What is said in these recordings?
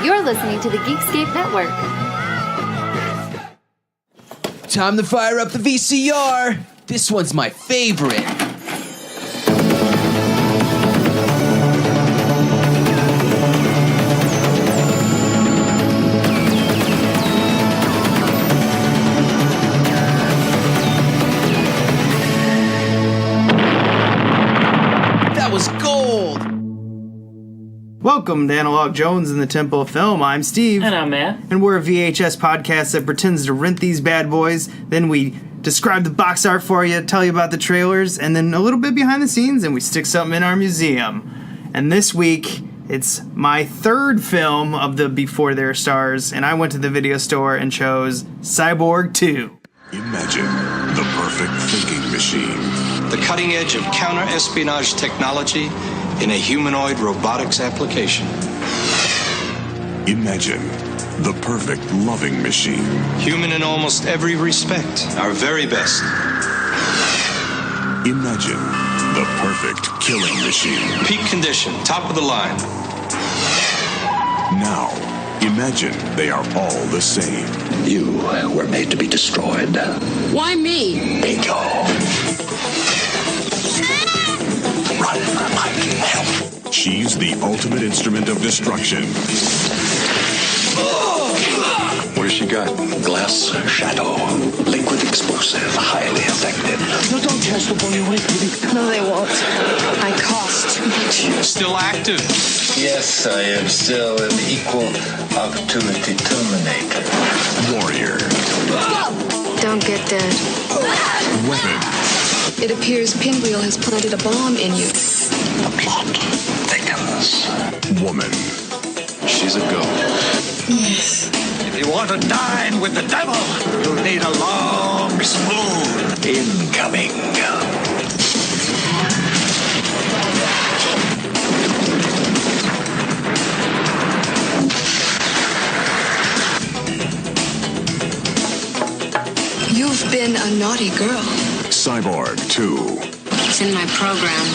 You're listening to the Geekscape Network. Time to fire up the VCR. This one's my favorite. That was gold. Welcome to Analog Jones in the Temple of Film. I'm Steve. And I'm Matt. And we're a VHS podcast that pretends to rent these bad boys. Then we describe the box art for you, tell you about the trailers, and then a little bit behind the scenes, and we stick something in our museum. And this week, it's my third film of the Before Their Stars, and I went to the video store and chose Cyborg 2. Imagine the perfect thinking machine. The cutting edge of counter-espionage technology in a humanoid robotics application. Imagine the perfect loving machine. Human in almost every respect. Our very best. Imagine the perfect killing machine. Peak condition, top of the line. Now, imagine they are all the same. You were made to be destroyed. Why me? Bingo. Run like hell. She's the ultimate instrument of destruction. What has she got? Glass shadow. Liquid explosive. Highly effective. No, don't test the boy away, baby. No, they won't. I cost too much. Still active. Yes, I am still an equal opportunity terminator. Warrior. Don't get dead. Weapon. It appears Pinwheel has planted a bomb in you. The plot thickens. Woman. She's a go. Yes. If you want to dine with the devil, you'll need a long spoon. Incoming. You've been a naughty girl. Cyborg 2. It's in my program.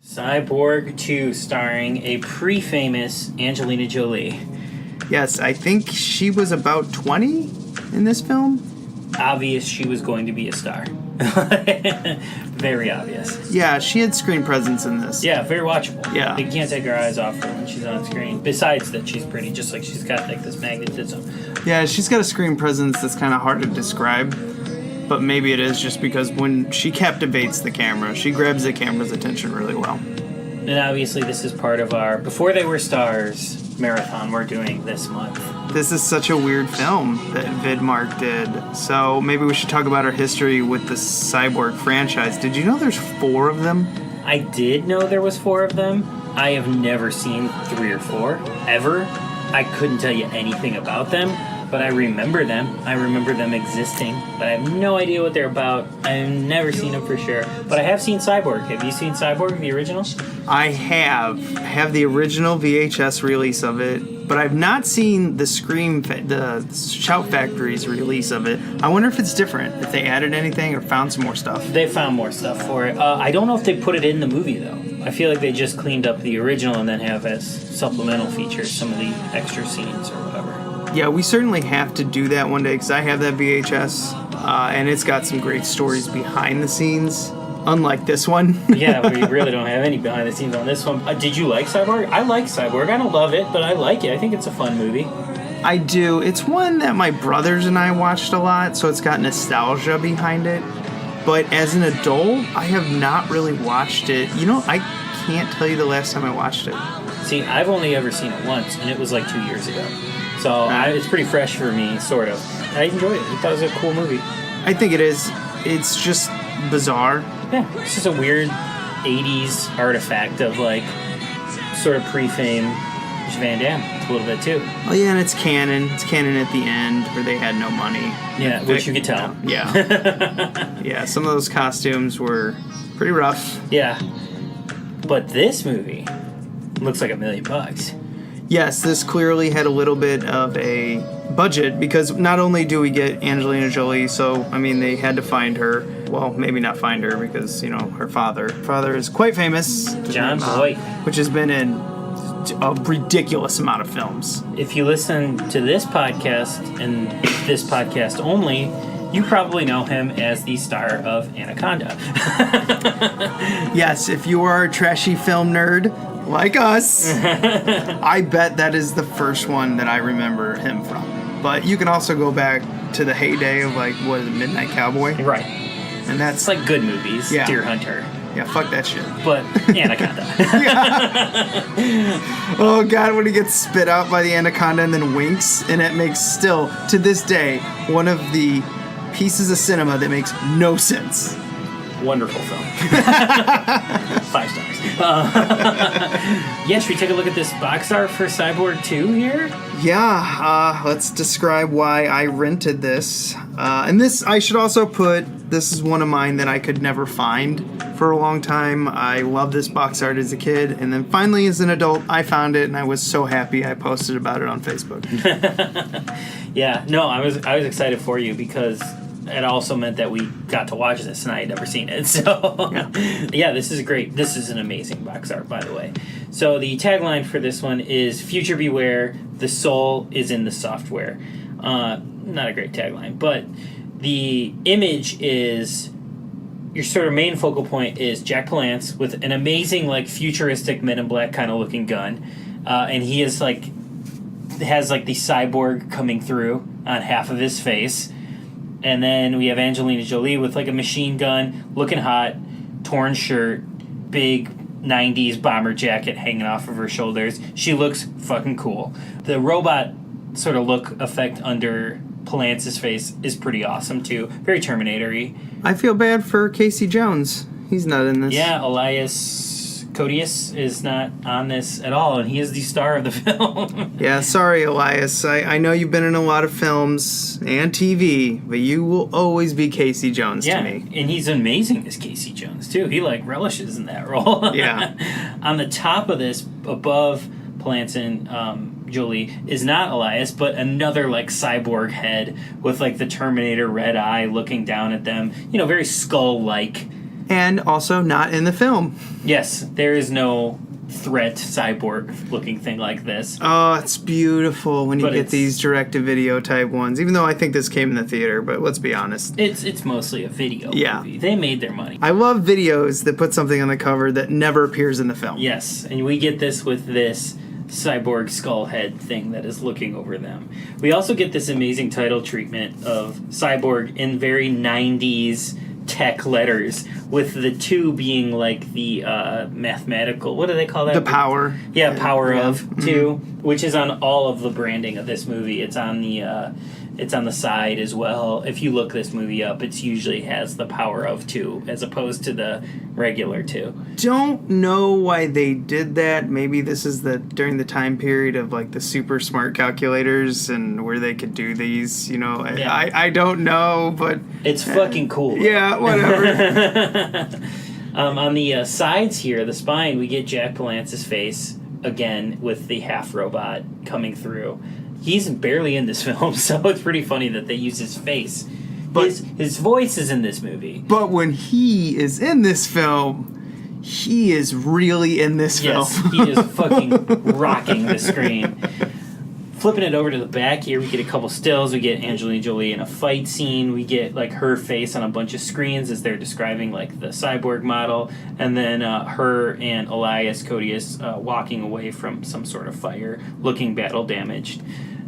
Cyborg 2, starring a pre-famous Angelina Jolie. Yes, I think she was about 20 in this film. Obvious she was going to be a star. Very obvious. Yeah, she had screen presence in this. Yeah, very watchable. Yeah. You can't take her eyes off her when she's on screen. Besides that, she's pretty, just like she's got like this magnetism. Yeah, she's got a screen presence that's kind of hard to describe, but maybe it is just because when she captivates the camera, she grabs the camera's attention really well. And obviously this is part of our Before They Were Stars marathon we're doing this month. This is such a weird film that Vidmark did, so maybe we should talk about our history with the Cyborg franchise. Did you know there's 4 of them? I did know there was 4 of them. I have never seen 3 or 4, ever. I couldn't tell you anything about them, but I remember them. I remember them existing, but I have no idea what they're about. I've never seen them for sure, but I have seen Cyborg. Have you seen Cyborg, the original? I have the original VHS release of it, but I've not seen the Shout Factory's release of it. I wonder if it's different, if they added anything or found some more stuff. They found more stuff for it. I don't know if they put it in the movie, though. I feel like they just cleaned up the original and then have as supplemental features some of the extra scenes or whatever. Yeah, we certainly have to do that one day because I have that VHS, and it's got some great stories behind the scenes, unlike this one. Yeah, we really don't have any behind the scenes on this one. Did you like Cyborg? I like Cyborg. I don't love it, but I like it. I think it's a fun movie. I do. It's one that my brothers and I watched a lot, so it's got nostalgia behind it. But as an adult, I have not really watched it. You know, I can't tell you the last time I watched it. See, I've only ever seen it once, and it was like 2 years ago. So it's pretty fresh for me, sort of. I enjoyed it. I thought it was a cool movie. I think it is. It's just bizarre. Yeah, it's just a weird 80s artifact of, like, sort of pre-fame Van Damme a little bit, too. Oh, yeah, and it's canon. It's canon at the end where they had no money. Yeah, which you could tell. Yeah. Yeah, some of those costumes were pretty rough. Yeah. But this movie looks like $1 million. Yes, this clearly had a little bit of a budget because not only do we get Angelina Jolie, so, I mean, they had to find her. Well, maybe not find her because, you know, her father. Her father is quite famous. John Boyd. Which has been in a ridiculous amount of films. If you listen to this podcast and this podcast only, you probably know him as the star of Anaconda. Yes, if you are a trashy film nerd like us, I bet that is the first one that I remember him from. But you can also go back to the heyday of, like, what is it, Midnight Cowboy? Right. And that's It's like good movies, Yeah. Deer Hunter. Yeah, fuck that shit. But Anaconda. Oh, God, when he gets spit out by the anaconda and then winks, and it makes still, to this day, one of the pieces of cinema that makes no sense. Wonderful film. 5 stars. Yeah, should we take a look at this box art for Cyborg 2 here? Yeah, let's describe why I rented this. And this, I should also put, this is one of mine that I could never find for a long time. I loved this box art as a kid, and then finally as an adult, I found it, and I was so happy I posted about it on Facebook. Yeah, no, I was excited for you because it also meant that we got to watch this, and I had never seen it. So, yeah, this is great. This is an amazing box art, by the way. So the tagline for this one is "Future Beware, the soul is in the software." Not a great tagline, but the image is, your sort of main focal point is Jack Palance with an amazing, like, futuristic Men in Black kind of looking gun, and he is like has like the cyborg coming through on half of his face. And then we have Angelina Jolie with like a machine gun, looking hot, torn shirt, big 90s bomber jacket hanging off of her shoulders. She looks fucking cool. The robot sort of look effect under Palance's face is pretty awesome too. Very Terminator-y. I feel bad for Casey Jones. He's not in this. Yeah, Elias Codius is not on this at all, and he is the star of the film. Yeah, sorry, Elias. I know you've been in a lot of films and TV, but you will always be Casey Jones to me. And he's amazing as Casey Jones, too. He, like, relishes in that role. Yeah. On the top of this, above Palance and Jolie, is not Elias, but another, like, cyborg head with, like, the Terminator red eye looking down at them. You know, very Skull-like. And also not in the film. Yes, there is no threat cyborg-looking thing like this. Oh, it's beautiful when you get these direct-to-video type ones. Even though I think this came in the theater, but let's be honest. It's mostly a video movie. They made their money. I love videos that put something on the cover that never appears in the film. Yes, and we get this with this cyborg skull head thing that is looking over them. We also get this amazing title treatment of Cyborg in very 90s tech letters, with the 2 being like the mathematical, what do they call that? The power. Yeah, power of 2, which is on all of the branding of this movie. It's on the side as well. If you look this movie up, it usually has the power of 2 as opposed to the regular 2. Don't know why they did that. Maybe this is during the time period of like the super smart calculators and where they could do these, you know. Yeah. I don't know, but it's fucking cool. Yeah, whatever. On the sides here, the spine, we get Jack Palance's face again with the half robot coming through. He's barely in this film, so it's pretty funny that they use his face. But his voice is in this movie. But when he is in this film, he is really in this film. Yes, he is fucking rocking the screen. Flipping it over to the back here, we get a couple stills. We get Angelina Jolie in a fight scene. We get like her face on a bunch of screens as they're describing like the cyborg model, and then her and Elias Codius walking away from some sort of fire, looking battle damaged.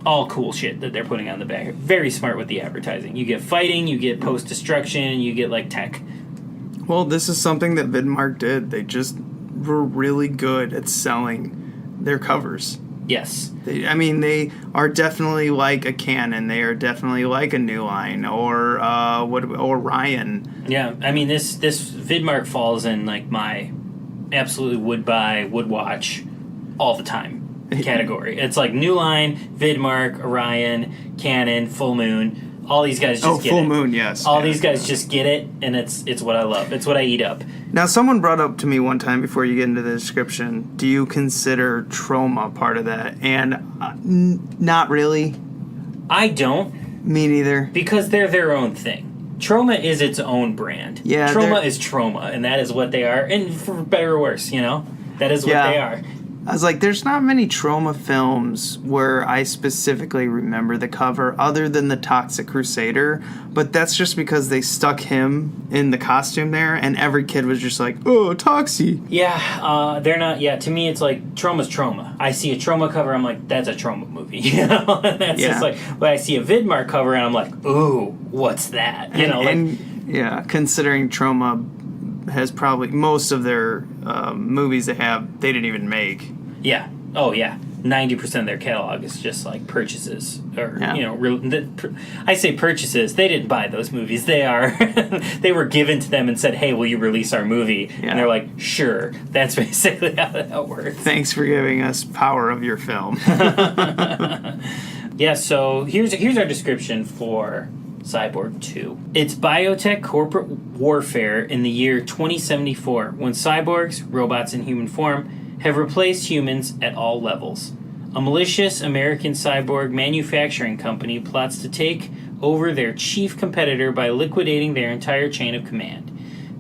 All cool shit that they're putting on the back. Very smart with the advertising. You get fighting, you get post-destruction, you get like tech. Well, this is something that Vidmark did. They just were really good at selling their covers. Yes. They are definitely like a Canon. They are definitely like a New Line or Ryan. Yeah, I mean this Vidmark falls in like my absolutely would buy, would watch all the time category. It's like New Line, Vidmark, Orion, Canon, Full Moon. All these guys just get it. Full Moon, yes. All these guys just get it, and it's what I love. It's what I eat up. Now, someone brought up to me one time before you get into the description, do you consider Trauma part of that? And not really. I don't. Me neither. Because they're their own thing. Trauma is its own brand. Yeah, Trauma is Trauma, and that is what they are. And for better or worse, you know? That is what they are. I was like, there's not many Troma films where I specifically remember the cover other than the Toxic Crusader, but that's just because they stuck him in the costume there, and every kid was just like, oh, Toxie. Yeah, they're not, to me it's like, Troma's Troma. I see a Troma cover, I'm like, that's a Troma movie, you know? That's just like, when I see a Vidmark cover, and I'm like, ooh, what's that? You know, considering Troma has probably, most of their movies they didn't even make. Yeah. Oh, yeah. 90% of their catalog is just like purchases, or I say purchases. They didn't buy those movies. They were given to them and said, "Hey, will you release our movie?" Yeah. And they're like, "Sure." That's basically how that works. Thanks for giving us power of your film. Yeah. So here's our description for Cyborg 2. It's biotech corporate warfare in the year 2074, when cyborgs, robots in human form, have replaced humans at all levels. A malicious American cyborg manufacturing company plots to take over their chief competitor by liquidating their entire chain of command.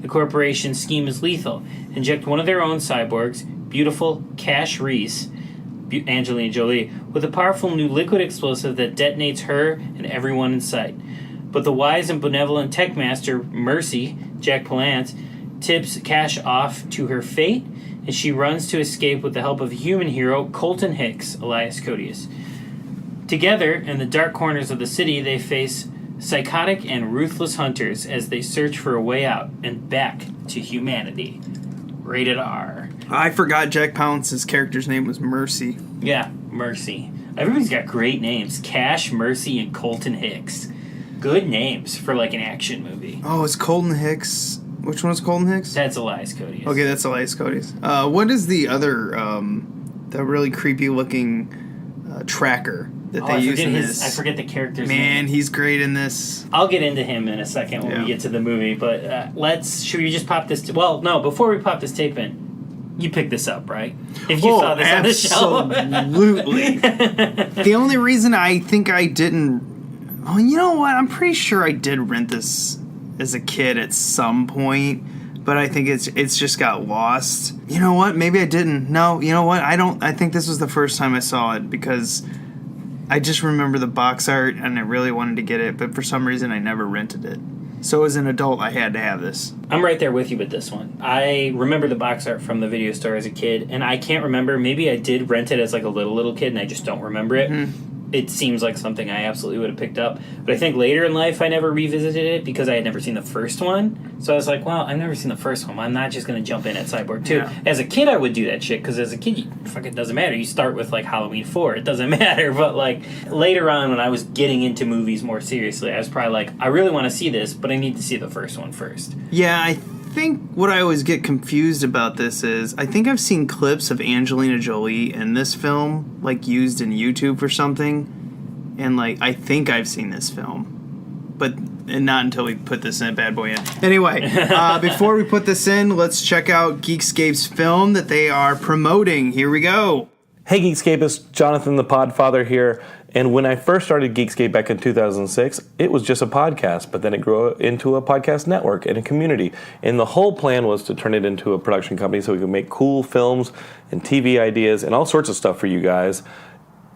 The corporation's scheme is lethal. Inject one of their own cyborgs, beautiful Cash Reese, Angelina Jolie, with a powerful new liquid explosive that detonates her and everyone in sight. But the wise and benevolent tech master, Mercy, Jack Palance, tips Cash off to her fate, and she runs to escape with the help of a human hero, Colton Hicks, alias Codius. Together, in the dark corners of the city, they face psychotic and ruthless hunters as they search for a way out and back to humanity. Rated R. I forgot Jack Palance's character's name was Mercy. Yeah, Mercy. Everybody's got great names. Cash, Mercy, and Colton Hicks. Good names for like an action movie. Oh, it's Colton Hicks. Which one is Colton Hicks? That's Elias Codius. Okay, that's Elias Codius. What is the other, the really creepy-looking tracker that they use in this? I forget the character's name. Man, he's great in this. I'll get into him in a second when we get to the movie, but should we just pop this... before we pop this tape in, you picked this up, right? If you saw this on the show. Absolutely. The only reason I think I didn't... Oh, you know what? I'm pretty sure I did rent this as a kid at some point, but I think it's just got lost. You know what? Maybe I didn't. No, you know what? I think this was the first time I saw it because I just remember the box art and I really wanted to get it, but for some reason I never rented it. So as an adult, I had to have this. I'm right there with you with this one. I remember the box art from the video store as a kid, and I can't remember. Maybe I did rent it as like a little kid, and I just don't remember it. Mm-hmm. It seems like something I absolutely would have picked up. But I think later in life I never revisited it because I had never seen the first one. So I was like, well, I've never seen the first one. I'm not just going to jump in at Cyborg 2. Yeah. As a kid, I would do that shit because as a kid, it doesn't matter. You start with like Halloween 4. It doesn't matter. But like later on when I was getting into movies more seriously, I was probably like, I really want to see this, but I need to see the first one first. Yeah, I think what I always get confused about this is I think I've seen clips of Angelina Jolie in this film, like used in YouTube or something. And, like, I think I've seen this film. But not until we put this bad boy in. Anyway, before we put this in, let's check out Geekscape's film that they are promoting. Here we go. Hey, Geekscapists. Jonathan the Podfather here. And when I first started Geekscape back in 2006, it was just a podcast. But then it grew into a podcast network and a community. And the whole plan was to turn it into a production company so we could make cool films and TV ideas and all sorts of stuff for you guys.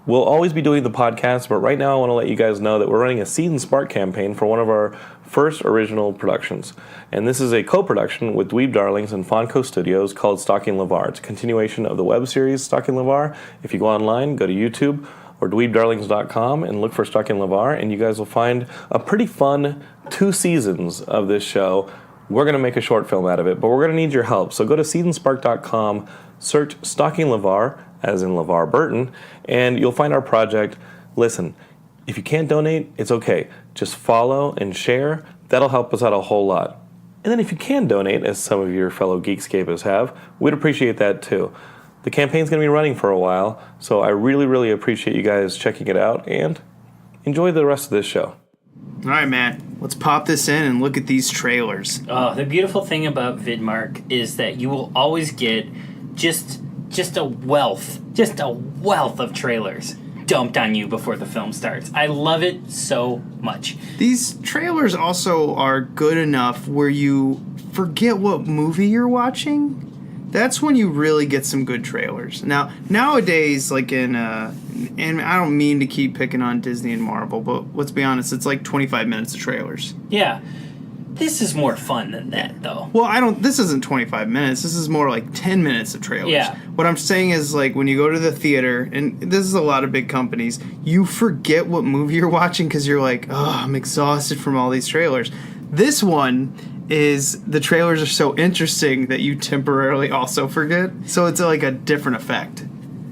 We'll always be doing the podcast, but right now I want to let you guys know that we're running a Seed and Spark campaign for one of our first original productions. And this is a co-production with Dweeb Darlings and Fonco Studios called Stalking LeVar. It's a continuation of the web series Stalking LeVar. If you go online, go to YouTube or dweebdarlings.com and look for Stalking LeVar, and you guys will find a pretty fun 2 seasons of this show. We're going to make a short film out of it, but we're going to need your help. So go to seedandspark.com, search Stalking LeVar, as in LeVar Burton, and you'll find our project. Listen, if you can't donate, it's okay. Just follow and share. That'll help us out a whole lot. And then if you can donate, as some of your fellow Geekscapists have, we'd appreciate that too. The campaign's going to be running for a while, so I really, really appreciate you guys checking it out, and enjoy the rest of this show. All right, man. Let's pop this in and look at these trailers. The beautiful thing about Vidmark is that you will always get just a wealth of trailers dumped on you before the film starts. I love it so much. These trailers also are good enough where you forget what movie you're watching. that's when you really get some good trailers. Now, nowadays, like and I don't mean to keep picking on Disney and Marvel, but let's be honest, it's like 25 minutes of trailers. Yeah. This is more fun than that, though. Well, this isn't 25 minutes. This is more like 10 minutes of trailers. Yeah. What I'm saying is, like, when you go to the theater, and this is a lot of big companies, you forget what movie you're watching because you're like, oh, I'm exhausted from all these trailers. This one is, the trailers are so interesting that you temporarily also forget. So it's like a different effect.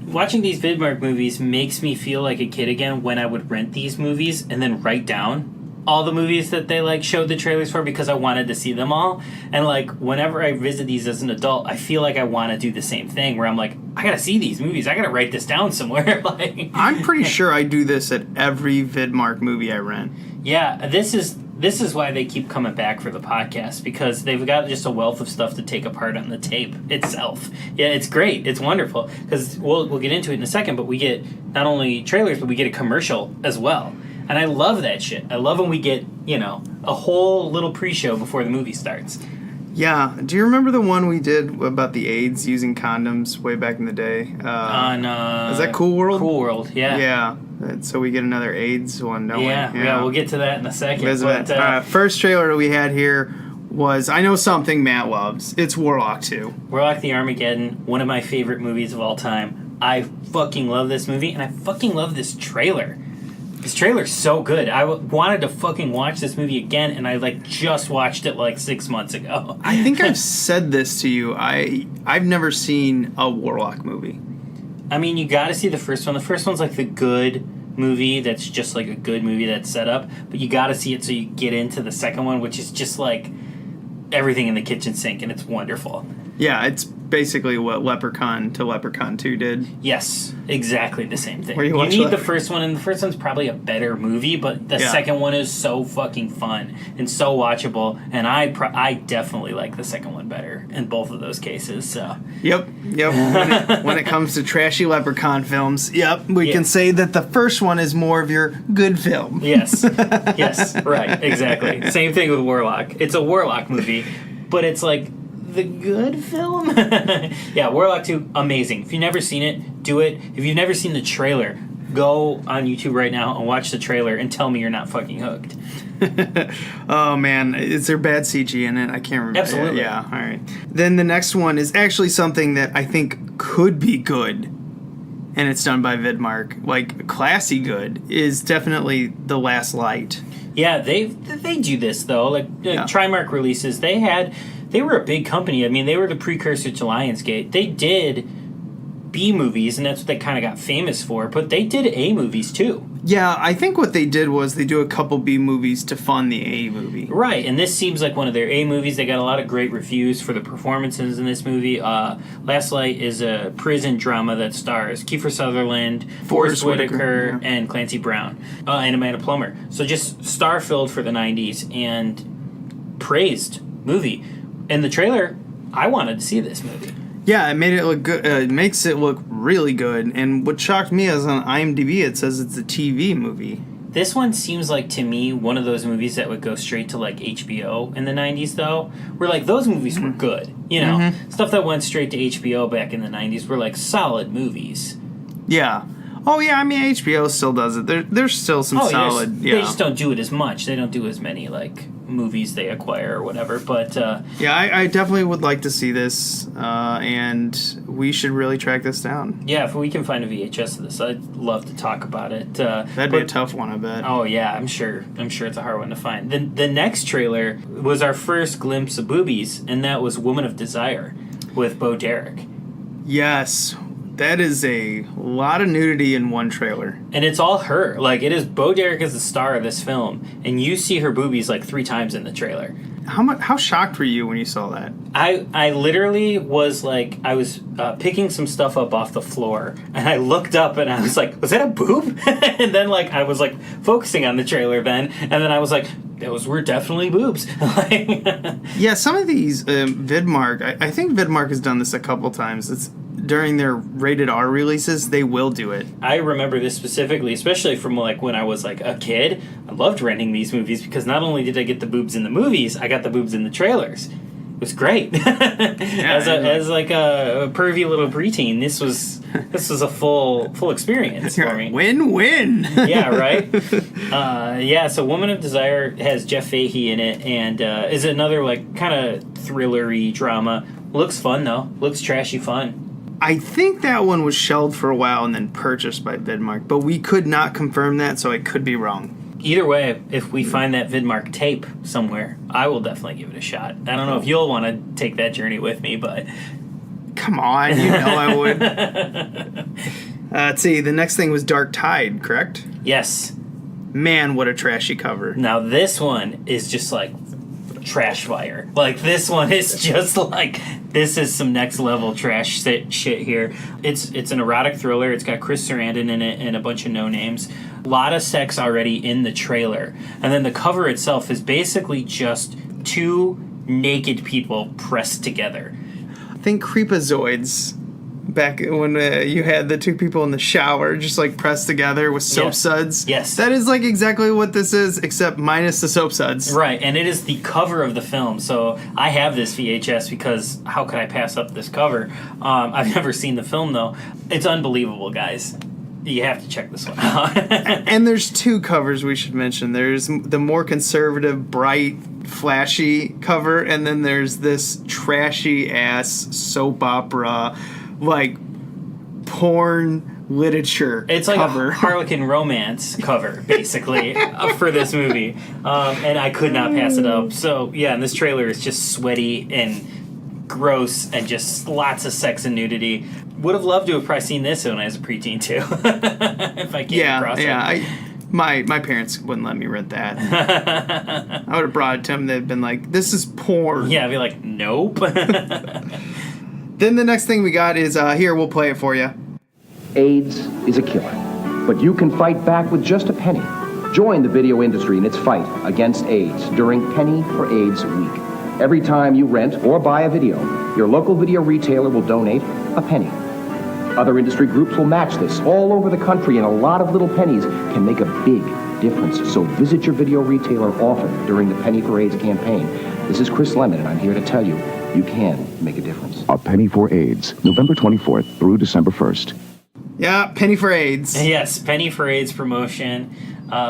Watching these Vidmark movies makes me feel like a kid again when I would rent these movies and then write down all the movies that they like showed the trailers for because I wanted to see them all. And like whenever I visit these as an adult, I feel like I want to do the same thing where I'm like, I gotta see these movies. I gotta write this down somewhere. Like, I'm pretty sure I do this at every Vidmark movie I rent. Yeah, this is why they keep coming back for the podcast, because they've got just a wealth of stuff to take apart on the tape itself. Yeah, it's great. It's wonderful because we'll get into it in a second, but we get not only trailers, but we get a commercial as well. And I love that shit. I love when we get, a whole little pre-show before the movie starts. Yeah. Do you remember the one we did about the AIDS using condoms way back in the day? Is that Cool World? Cool World, yeah. Yeah. So we get another AIDS one, don't we? Yeah, we'll get to that in a second. First trailer that we had here was, I know something Matt loves. It's Warlock 2. Warlock the Armageddon, one of my favorite movies of all time. I fucking love this movie, and I fucking love this trailer. This trailer's so good. I wanted to fucking watch this movie again, and I just watched it 6 months ago. I think I've said this to you. I've never seen a Warlock movie. I mean, you got to see the first one. The first one's like the good movie that's just like a good movie that's set up, but you got to see it so you get into the second one, which is just like everything in the kitchen sink, and it's wonderful. Yeah, it's basically what Leprechaun to Leprechaun 2 did. Yes, exactly the same thing. Where you need the first one, and the first one's probably a better movie, but the second one is so fucking fun and so watchable, and I definitely like the second one better in both of those cases. So. Yep. When it comes to trashy Leprechaun films, we can say that the first one is more of your good film. Yes, right, exactly. Same thing with Warlock. It's a Warlock movie, but it's like the good film. Yeah, Warlock 2, amazing. If you've never seen it, do it. If you've never seen the trailer, go on YouTube right now and watch the trailer and tell me you're not fucking hooked. Oh man, is there bad CG in it? I can't remember. Absolutely. Yeah, all right. Then the next one is actually something that I think could be good, and it's done by Vidmark. Like, classy good is definitely The Last Light. Yeah, they do this though. Trimark releases, they were a big company. I mean, they were the precursor to Lionsgate. They did B movies, and that's what they kind of got famous for, but they did A movies too. Yeah, I think what they did was they do a couple B movies to fund the A movie. Right, and this seems like one of their A movies. They got a lot of great reviews for the performances in this movie. Last Light is a prison drama that stars Kiefer Sutherland, Forrest Whitaker, and Clancy Brown, and Amanda Plummer. So just star-filled for the 90s and praised movie. In the trailer, I wanted to see this movie. Yeah, it made it look good. It makes it look really good. And what shocked me is on IMDb it says it's a TV movie. This one seems like, to me, one of those movies that would go straight to HBO in the 90s, though. Where those movies were good. Stuff that went straight to HBO back in the 90s were solid movies. Yeah. Oh yeah, I mean HBO still does it. There's still some solid. They just don't do it as much. They don't do as many movies they acquire or whatever. But I definitely would like to see this, and we should really track this down. Yeah, if we can find a VHS of this, I'd love to talk about it. That'd be a tough one, I bet. Oh yeah, I'm sure it's a hard one to find. The next trailer was our first glimpse of boobies, and that was Woman of Desire with Bo Derek. Yes. That is a lot of nudity in one trailer. And it's all her. It is Bo Derek is the star of this film, and you see her boobies 3 times in the trailer. How shocked were you when you saw that? I literally was I was picking some stuff up off the floor, and I looked up and I was like, was that a boob? And then I was focusing on the trailer then, and then I was like, those were definitely boobs. Yeah, some of these Vidmark, I think Vidmark has done this a couple times. It's during their rated R releases, they will do it. I remember this specifically, especially from when I was a kid. I loved renting these movies because not only did I get the boobs in the movies, I got the boobs in the trailers. was great. As like a pervy little preteen, this was a full experience for me. Win-win. Yeah, right. So Woman of Desire has Jeff Fahey in it, and is another like kind of thrillery drama. Looks fun though. Looks trashy fun. I think that one was shelved for a while and then purchased by Vidmark, but we could not confirm that, so I could be wrong. Either way, if we find that Vidmark tape somewhere, I will definitely give it a shot. I don't know if you'll want to take that journey with me, but... Come on, you know I would. Let's see, the next thing was Dark Tide, correct? Yes. Man, what a trashy cover. Now this one is just like trash fire. Like this one is just like, this is some next level trash shit here. It's an erotic thriller. It's got Chris Sarandon in it and a bunch of no names. A lot of sex already in the trailer. And then the cover itself is basically just two naked people pressed together. Think Creepazoids. Back when you had the two people in the shower just like pressed together with soap suds. Yes. That is like exactly what this is, except minus the soap suds. Right, and it is the cover of the film. So I have this VHS because how could I pass up this cover? I've never seen the film though. It's unbelievable, guys. You have to check this one out. And there's two covers we should mention. There's the more conservative, bright, flashy cover, and then there's this trashy ass soap opera, like porn literature. It's like cover. a Harlequin romance cover, basically, for this movie, and I could not pass it up. So yeah, and this trailer is just sweaty and gross and just lots of sex and nudity. Would have loved to have probably seen this when I was a preteen too. If I came across it. My parents wouldn't let me rent that. I would have brought it to them. They'd been like, "This is porn." Yeah, I'd be like, "Nope." Then the next thing we got is here. We'll play it for you. AIDS is a killer, but you can fight back with just a penny. Join the video industry in its fight against AIDS during Penny for AIDS Week. Every time you rent or buy a video, your local video retailer will donate a penny. Other industry groups will match this all over the country, and a lot of little pennies can make a big difference. So visit your video retailer often during the Penny for AIDS campaign. This is Chris Lemon, and I'm here to tell you, you can make a difference. A Penny for AIDS, November 24th through December 1st. Yeah, Penny for AIDS. Yes, Penny for AIDS promotion.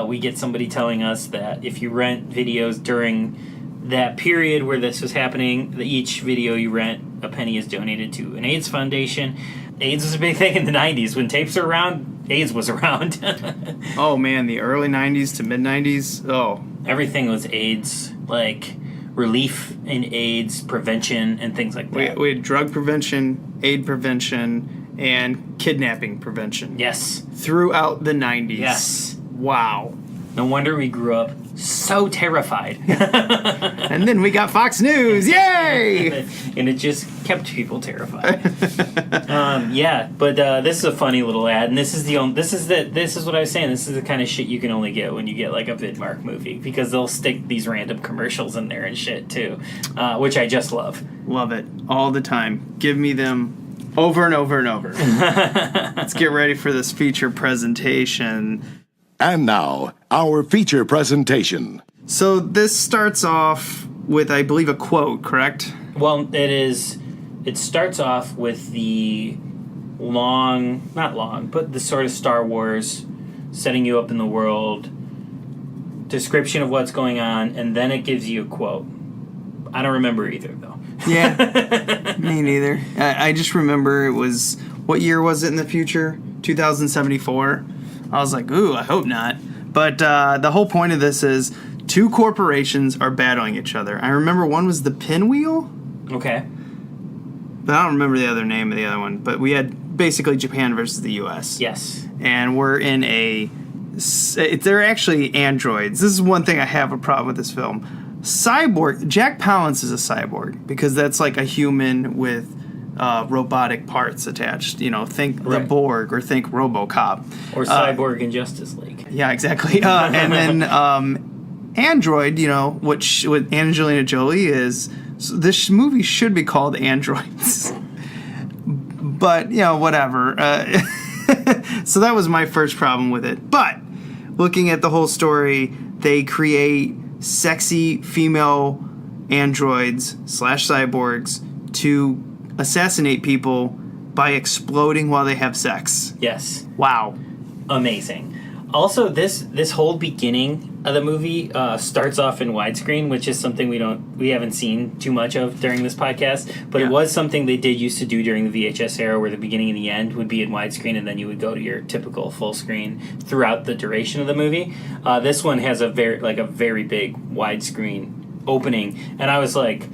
We get somebody telling us that if you rent videos during that period where this was happening, each video you rent, a penny is donated to an AIDS foundation. AIDS was a big thing in the 90s. When tapes were around, AIDS was around. Oh, man, the early 90s to mid-90s. Oh. Everything was AIDS, like relief in AIDS, prevention, and things like that. We had drug prevention, AIDS prevention, and kidnapping prevention. Yes. Throughout the 90s. Yes. Wow. No wonder we grew up so terrified. And then we got Fox News. Yay! And it just kept people terrified. But this is a funny little ad, and this is what I was saying. This is the kind of shit you can only get when you get like a Vidmark movie, because they'll stick these random commercials in there and shit too, which I just love. Love it all the time. Give me them over and over and over. Let's get ready for this feature presentation. And now, our feature presentation. So this starts off with, I believe, a quote, correct? Well, it starts off with the not long, but the sort of Star Wars setting you up in the world, description of what's going on, and then it gives you a quote. I don't remember either, though. Yeah, me neither. I just remember it was, what year was it in the future? 2074. I was like, ooh, I hope not. But the whole point of this is two corporations are battling each other. I remember one was the Pinwheel. Okay. But I don't remember the other name of the other one. But we had basically Japan versus the U.S. Yes. And we're in they're actually androids. This is one thing I have a problem with this film. Cyborg, Jack Palance is a cyborg because that's like a human with robotic parts attached. You know, think the Borg or think RoboCop. Or Cyborg in Justice League. Yeah, exactly. And then Android, you know, what Angelina Jolie is. So this movie should be called Androids. But, you know, whatever. So that was my first problem with it. But looking at the whole story, they create sexy female androids / cyborgs to assassinate people by exploding while they have sex. Yes. Wow. Amazing. Also, this whole beginning of the movie starts off in widescreen, which is something we haven't seen too much of during this podcast, but it was something they did used to do during the VHS era, where the beginning and the end would be in widescreen, and then you would go to your typical full screen throughout the duration of the movie. This one has a very big widescreen opening, and I was like,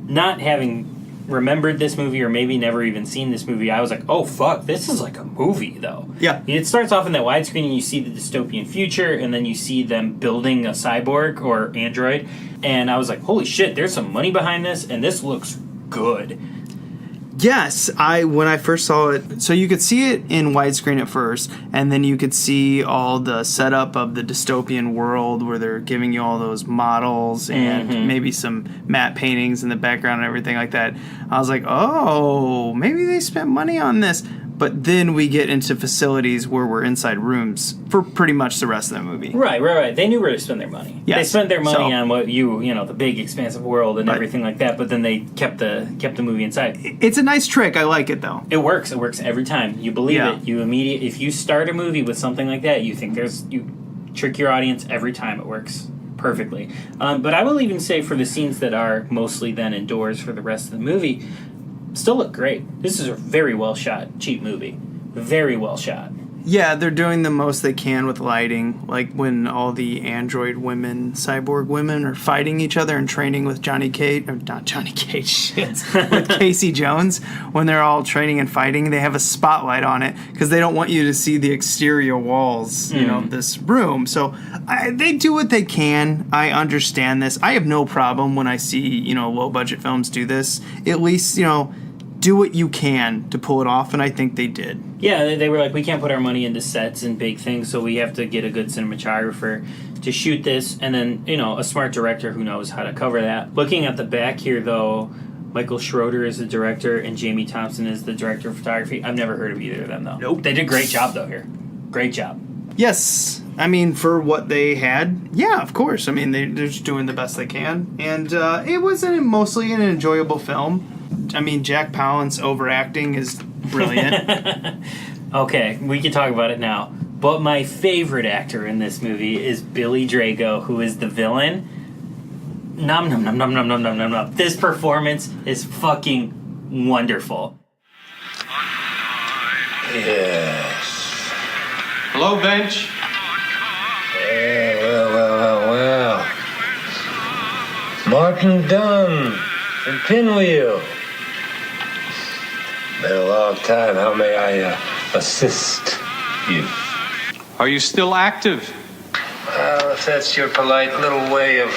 not having remembered this movie or maybe never even seen this movie, I was like, oh fuck, this is like a movie though. Yeah. It starts off in that widescreen and you see the dystopian future, and then you see them building a cyborg or android, and I was like, holy shit, there's some money behind this, and this looks good. Yes, when I first saw it, so you could see it in widescreen at first, and then you could see all the setup of the dystopian world where they're giving you all those models and maybe some matte paintings in the background and everything like that. I was like, oh, maybe they spent money on this. But then we get into facilities where we're inside rooms for pretty much the rest of the movie. Right. They knew where to spend their money. Yes. They spent their money on what the big expansive world and everything like that. But then they kept the movie inside. It's a nice trick. I like it though. It works. It works every time. You believe it. If you start a movie with something like that, you think you trick your audience every time. It works perfectly. But I will even say, for the scenes that are mostly then indoors for the rest of the movie, still look great. This is a very well shot, cheap movie. Very well shot. Yeah, they're doing the most they can with lighting, like when all the android women, cyborg women, are fighting each other and training with with Casey Jones. When they're all training and fighting, they have a spotlight on it because they don't want you to see the exterior walls, this room. So they do what they can. I understand this. I have no problem when I see, low budget films do this. At least, do what you can to pull it off, and I think they did. Yeah, they were like, we can't put our money into sets and big things, so we have to get a good cinematographer to shoot this, and then, a smart director who knows how to cover that. Looking at the back here, though, Michael Schroeder is the director, and Jamie Thompson is the director of photography. I've never heard of either of them, though. Nope. They did a great job, though, here. Great job. Yes. I mean, for what they had, yeah, of course. I mean, they're just doing the best they can, and it was mostly an enjoyable film. I mean, Jack Palance overacting is brilliant. Okay, we can talk about it now. But my favorite actor in this movie is Billy Drago, who is the villain. Nom nom nom nom nom nom nom nom nom. This performance is fucking wonderful. Yes. Hello, bench. Well. Martin Dunn from Pinwheel. Been a long time. How may I assist you? Are you still active? Well, if that's your polite little way of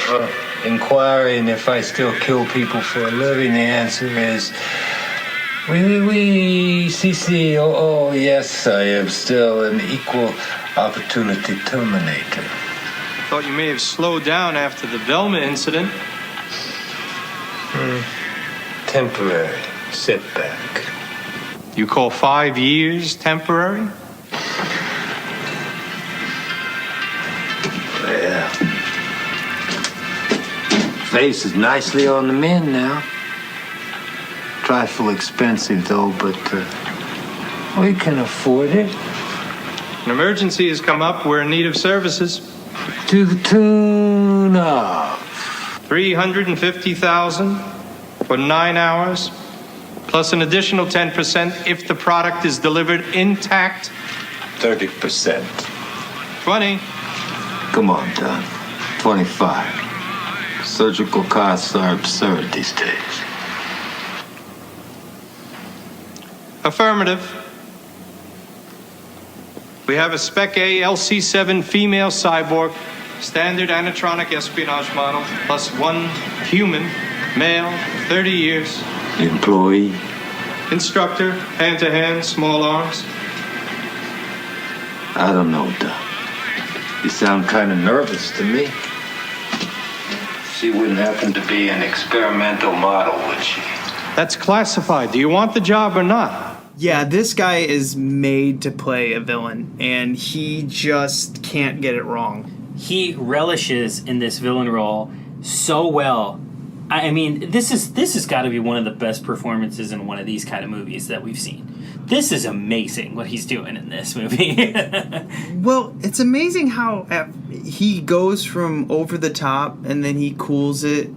inquiring if I still kill people for a living, the answer is si. Oh, yes, I am still an equal opportunity terminator. Thought you may have slowed down after the Velma incident. Temporary setback. You call 5 years temporary? Well, face is nicely on the mend now. Trifle expensive, though, but we can afford it. An emergency has come up. We're in need of services. To the tune of $350,000 for 9 hours, plus an additional 10% if the product is delivered intact. 30%. 20. Come on, Don. 25. Surgical costs are absurd these days. Affirmative. We have a Spec A LC7 female cyborg, standard animatronic espionage model, plus 1 human, male, 30 years. Employee. Instructor, hand-to-hand, small arms. I don't know, Doc. You sound kind of nervous to me. She wouldn't happen to be an experimental model, would she? That's classified. Do you want the job or not? Yeah, this guy is made to play a villain, and he just can't get it wrong. He relishes in this villain role so well. I mean, this has got to be one of the best performances in one of these kind of movies that we've seen. This is amazing what he's doing in this movie. Well, it's amazing how he goes from over the top and then he cools it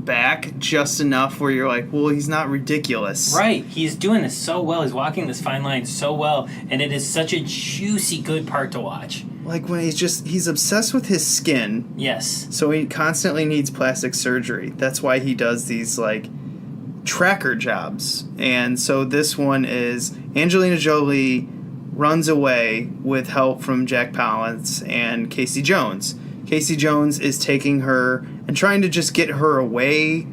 back just enough where you're like, well, he's not ridiculous. Right. He's doing this so well. He's walking this fine line so well. And it is such a juicy, good part to watch. Like when he's obsessed with his skin. Yes. So he constantly needs plastic surgery. That's why he does these, like, tracker jobs. And so this one is Angelina Jolie runs away with help from Jack Palance and Casey Jones. Casey Jones is taking her and trying to just get her away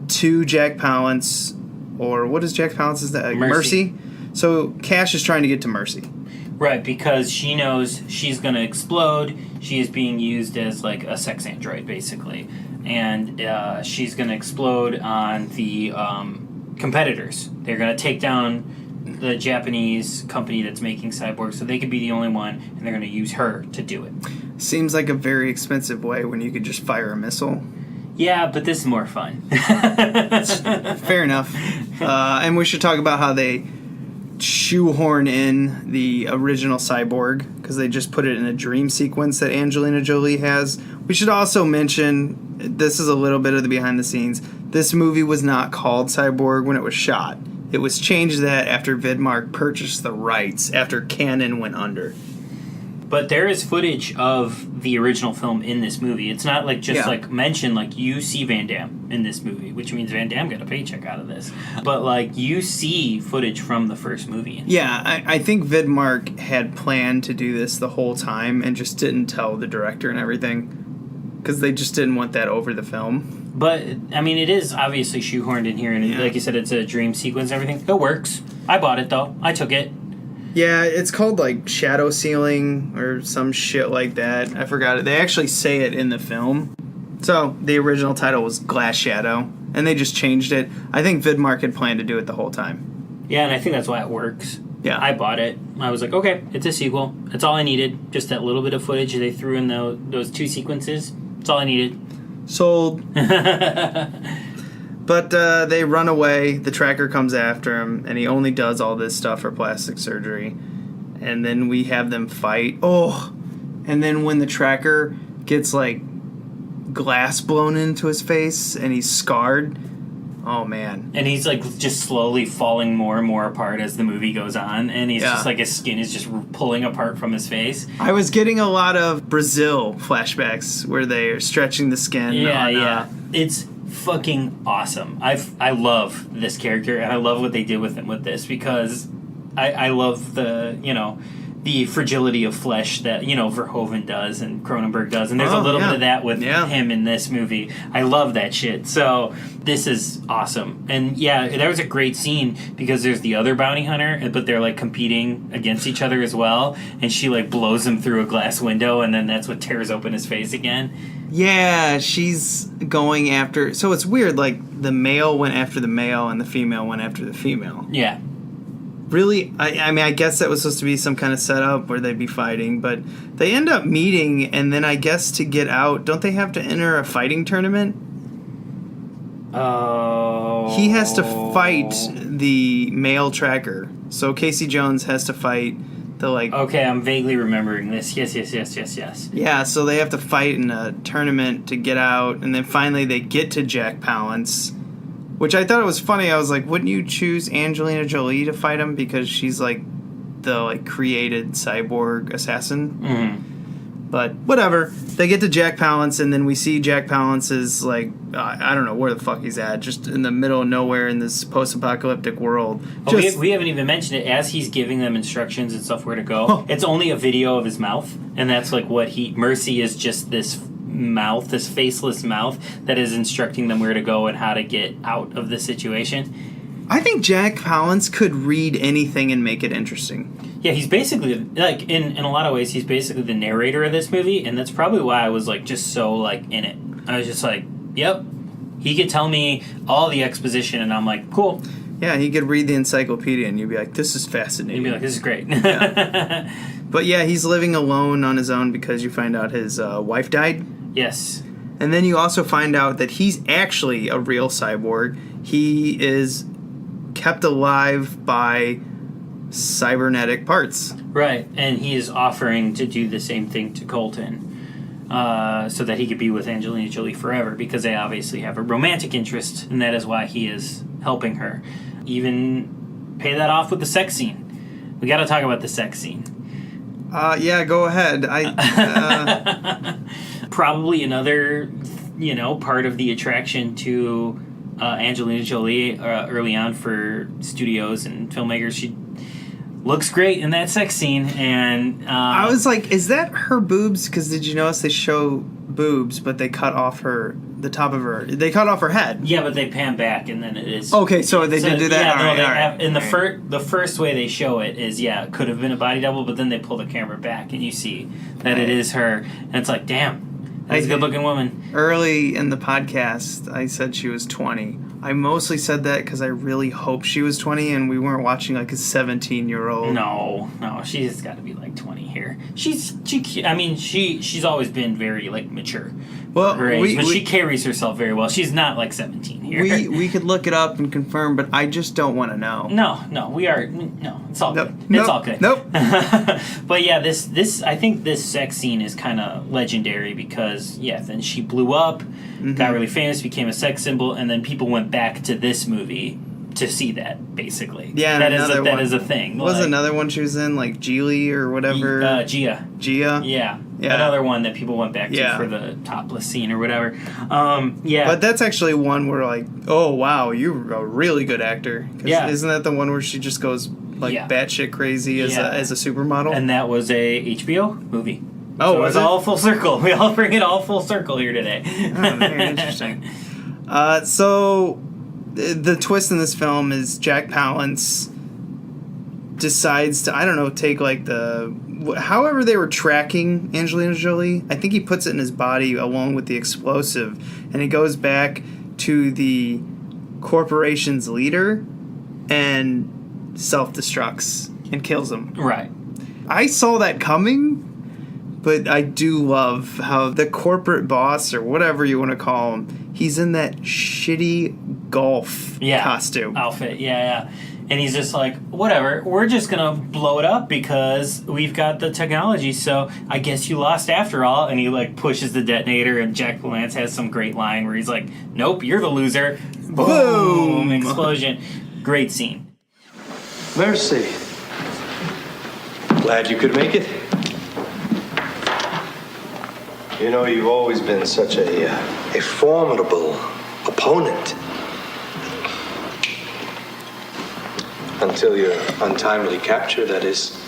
to Jack Palance, or what is Jack Palance's name? Mercy. So Cash is trying to get to Mercy. Right, because she knows she's going to explode. She is being used as like a sex android, basically. And she's going to explode on the competitors. They're going to take down the Japanese company that's making Cyborg, so they could be the only one, and they're going to use her to do it. Seems like a very expensive way when you could just fire a missile. Yeah, but this is more fun. Fair enough. And we should talk about how they shoehorn in the original Cyborg, because they just put it in a dream sequence that Angelina Jolie has. We should also mention, this is a little bit of the behind the scenes, this movie was not called Cyborg when it was shot. It was changed that after Vidmark purchased the rights after Canon went under. But there is footage of the original film in this movie. It's not like just like mentioned, like you see Van Damme in this movie, which means Van Damme got a paycheck out of this. But like you see footage from the first movie. Yeah, I think Vidmark had planned to do this the whole time and just didn't tell the director and everything because they just didn't want that over the film. But, I mean, it is obviously shoehorned in here, and like you said, it's a dream sequence and everything. It works. I bought it, though. I took it. Yeah, it's called, like, shadow sealing or some shit like that. I forgot it. They actually say it in the film. So, the original title was Glass Shadow, and they just changed it. I think Vidmark had planned to do it the whole time. Yeah, and I think that's why it works. Yeah. I bought it. I was like, okay, it's a sequel. That's all I needed. Just that little bit of footage they threw in those two sequences. That's all I needed. Sold. But they run away. The tracker comes after him, and he only does all this stuff for plastic surgery. And then we have them fight. Oh! And then when the tracker gets, like, glass blown into his face, and he's scarred, oh, man. And he's, like, just slowly falling more and more apart as the movie goes on. And he's just, like, his skin is just pulling apart from his face. I was getting a lot of Brazil flashbacks where they are stretching the skin. Yeah. It's fucking awesome. I love this character, and I love what they did with him with this, because I love the fragility of flesh that, Verhoeven does and Cronenberg does. And there's a little bit of that with him in this movie. I love that shit. So this is awesome. And yeah, that was a great scene because there's the other bounty hunter, but they're like competing against each other as well. And she like blows him through a glass window, and then that's what tears open his face again. Yeah, she's going after... So it's weird, like, the male went after the male and the female went after the female. Yeah. Really, I mean, I guess that was supposed to be some kind of setup where they'd be fighting, but they end up meeting, and then I guess to get out, don't they have to enter a fighting tournament? Oh. He has to fight the male tracker. So Casey Jones has to fight the, like... Okay, I'm vaguely remembering this. Yes. Yeah, so they have to fight in a tournament to get out, and then finally they get to Jack Palance. Which I thought it was funny. I was like, wouldn't you choose Angelina Jolie to fight him because she's like the like created cyborg assassin? Mm-hmm. But whatever. They get to Jack Palance, and then we see Jack Palance's like I don't know where the fuck he's at, just in the middle of nowhere in this post-apocalyptic world. We haven't even mentioned it. As he's giving them instructions and stuff where to go, it's only a video of his mouth, and that's like what Mercy is just this mouth, this faceless mouth that is instructing them where to go and how to get out of the situation. I think Jack Palance could read anything and make it interesting. Yeah, he's basically, like, in a lot of ways, he's basically the narrator of this movie, and that's probably why I was, like, just so, like, in it. I was just like, yep, he could tell me all the exposition, and I'm like, cool. Yeah, he could read the encyclopedia, and you'd be like, this is fascinating. You'd be like, this is great. But yeah, he's living alone on his own because you find out his wife died. Yes. And then you also find out that he's actually a real cyborg. He is kept alive by cybernetic parts. Right, and he is offering to do the same thing to Colton. So that he could be with Angelina Jolie forever, because they obviously have a romantic interest, and that is why he is helping her. Even pay that off with the sex scene. We got to talk about the sex scene. Yeah, go ahead. Probably another, part of the attraction to Angelina Jolie early on for studios and filmmakers. She looks great in that sex scene, and I was like, is that her boobs? Because did you notice they show boobs, but they cut off the top of her. They cut off her head. Yeah, but they pan back, and then it is okay. So they did do that. Yeah, all right, they all right, have, in the first way they show it is it could have been a body double, but then they pull the camera back, and you see that it is her, and it's like, damn, that's a good looking woman. Early in the podcast, I said she was 20. I mostly said that because I really hoped she was 20 and we weren't watching like a 17-year-old. No, she's got to be like 20 here. She's always been very like mature. Well, her age, but she carries herself very well. She's not like 17 here. We could look it up and confirm, but I just don't want to know. No, it's all good. It's all good. Nope. But yeah, this I think this sex scene is kind of legendary because then she blew up, got really famous, became a sex symbol, and then people went back to this movie to see that, basically. Yeah, that is a thing. What was another one she was in, like Geely or whatever? Gia. Yeah. Another one that people went back to for the topless scene or whatever. But that's actually one where like, oh wow, you're a really good actor. Isn't that the one where she just goes like batshit crazy as a supermodel? And that was a HBO movie. Oh, so was it? It All full circle. We all bring it all full circle here today. Oh, very interesting. So the twist in this film is Jack Palance decides to, take like however they were tracking Angelina Jolie. I think he puts it in his body along with the explosive, and he goes back to the corporation's leader and self-destructs and kills him. Right. I saw that coming, but I do love how the corporate boss, or whatever you want to call him, he's in that shitty golf costume. Outfit, yeah. And he's just like, whatever, we're just going to blow it up because we've got the technology, so I guess you lost after all. And he, like, pushes the detonator, and Jack Palance has some great line where he's like, nope, you're the loser. Boom! Explosion. Great scene. Mercy. Glad you could make it. You know, you've always been such a formidable opponent. Until your untimely capture, that is.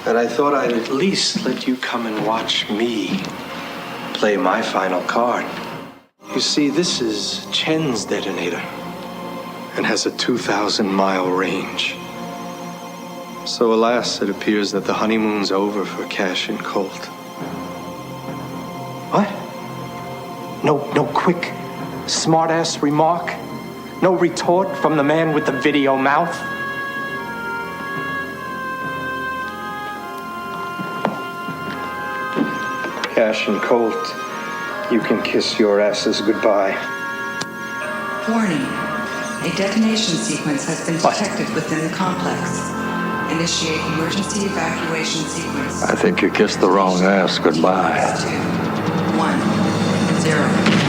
And I thought I'd at least let you come and watch me play my final card. You see, this is Chen's detonator and has a 2,000-mile range. So alas, it appears that the honeymoon's over for Cash and Colt. What? No quick, smart-ass remark? No retort from the man with the video mouth? Cash and Colt, you can kiss your asses goodbye. Warning. A detonation sequence has been detected within the complex. Initiate emergency evacuation sequence. I think you kissed the wrong ass goodbye. 2, 1, 0.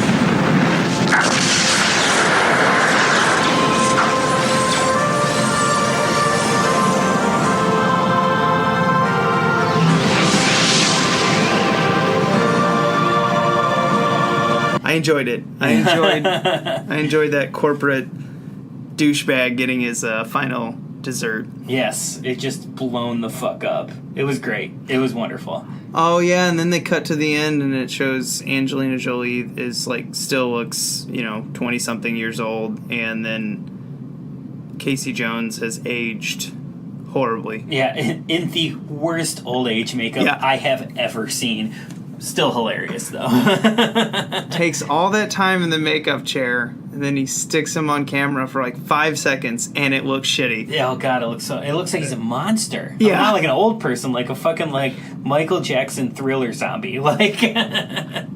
I enjoyed it. I enjoyed that corporate douchebag getting his final dessert. Yes, it just blown the fuck up. It was great. It was wonderful. Oh yeah, and then they cut to the end and it shows Angelina Jolie is like still looks 20-something years old, and then Casey Jones has aged horribly. Yeah, in the worst old age makeup I have ever seen. Still hilarious, though. Takes all that time in the makeup chair, and then he sticks him on camera for like 5 seconds, and it looks shitty. Yeah, oh god, it looks like he's a monster. Yeah. Not like an old person, like a fucking like Michael Jackson Thriller zombie. Like yeah.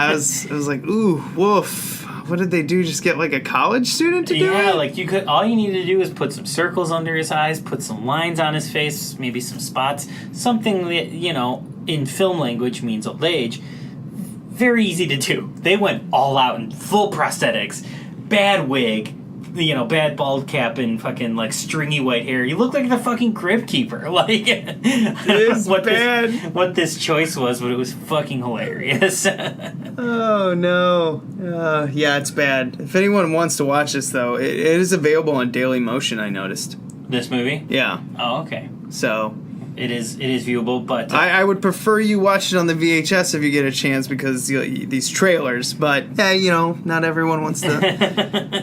I was like, ooh, woof. What did they do? Just get like a college student to do it? Yeah, like all you need to do is put some circles under his eyes, put some lines on his face, maybe some spots, something that, in film language means old age. Very easy to do. They went all out in full prosthetics, bad wig, bad bald cap and fucking like stringy white hair. You look like the fucking Crypt Keeper. Like, it is bad. What this choice was, but it was fucking hilarious. Oh no. Yeah, it's bad. If anyone wants to watch this, though, it is available on Daily Motion, I noticed. This movie? Yeah. Oh, okay. So it is viewable, but I would prefer you watch it on the VHS if you get a chance, because these trailers. But not everyone wants to.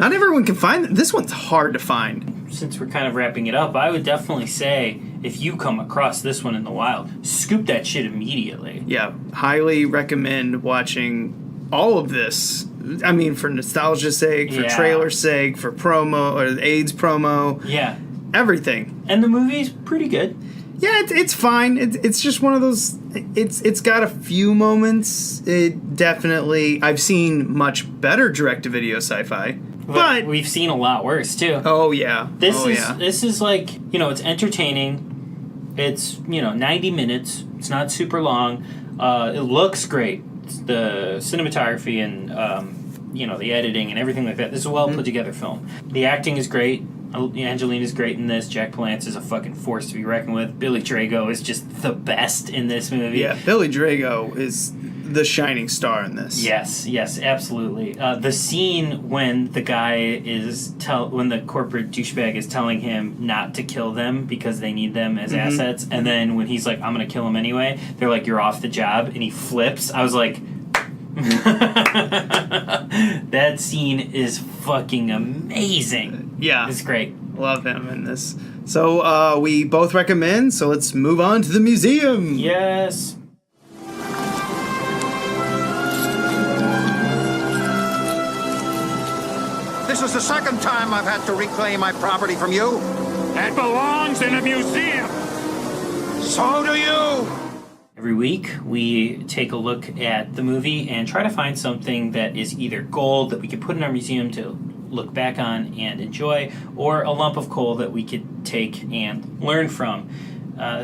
Not everyone can find this one's hard to find. Since we're kind of wrapping it up, I would definitely say if you come across this one in the wild, scoop that shit immediately. Yeah, highly recommend watching all of this. I mean, for nostalgia's sake, for trailer's sake, for promo or the AIDS promo. Yeah, everything. And the movie's pretty good. Yeah, it's fine. It's just one of those. It's got a few moments. It definitely. I've seen much better direct-to-video sci-fi, but we've seen a lot worse too. Oh yeah. This is like, it's entertaining. It's 90 minutes. It's not super long. It looks great. The cinematography and the editing and everything like that. This is a well put together film. The acting is great. Angelina's great in this. Jack Palance is a fucking force to be reckoned with. Billy Drago is just the best in this movie. Yeah, Billy Drago is the shining star in this. Yes, absolutely. The scene when the guy when the corporate douchebag is telling him not to kill them because they need them as assets, and then when he's like, I'm gonna kill them anyway, they're like, you're off the job, and he flips. I was like, that scene is fucking amazing. Yeah. It's great. Love him in this. So we both recommend, so let's move on to the museum. Yes. This is the second time I've had to reclaim my property from you. That belongs in a museum. So do you. Every week, we take a look at the movie and try to find something that is either gold that we could put in our museum to look back on and enjoy, or a lump of coal that we could take and learn from.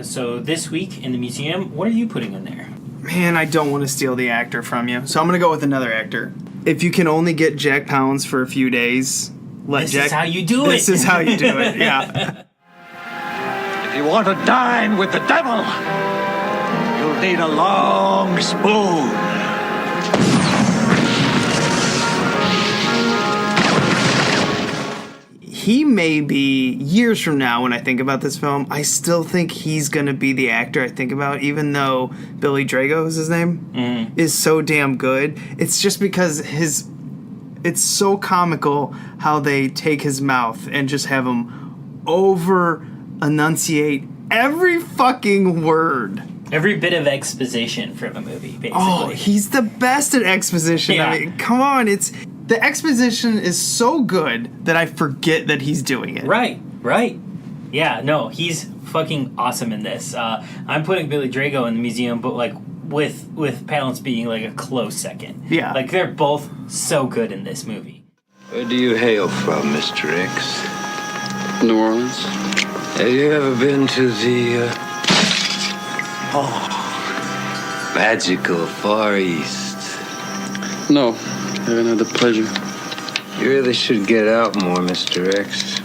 So this week in the museum, what are you putting in there? Man, I don't want to steal the actor from you, so I'm going to go with another actor. If you can only get Jack Palance for a few days, This is how you do it. This is how you do it, yeah. If you want to dine with the devil, you'll need a long spoon. He may be, years from now when I think about this film, I still think he's going to be the actor I think about, even though Billy Drago is his name, is so damn good. It's just because it's so comical how they take his mouth and just have him over-enunciate every fucking word. Every bit of exposition for the movie, basically. Oh, he's the best at exposition. Yeah. I mean, come on, the exposition is so good that I forget that he's doing it. Right. Yeah, no, he's fucking awesome in this. I'm putting Billy Drago in the museum, but like with Palance being like a close second. Yeah. Like they're both so good in this movie. Where do you hail from, Mr. X? New Orleans. Have you ever been to the magical Far East? No, I haven't had the pleasure. You really should get out more, Mr. X.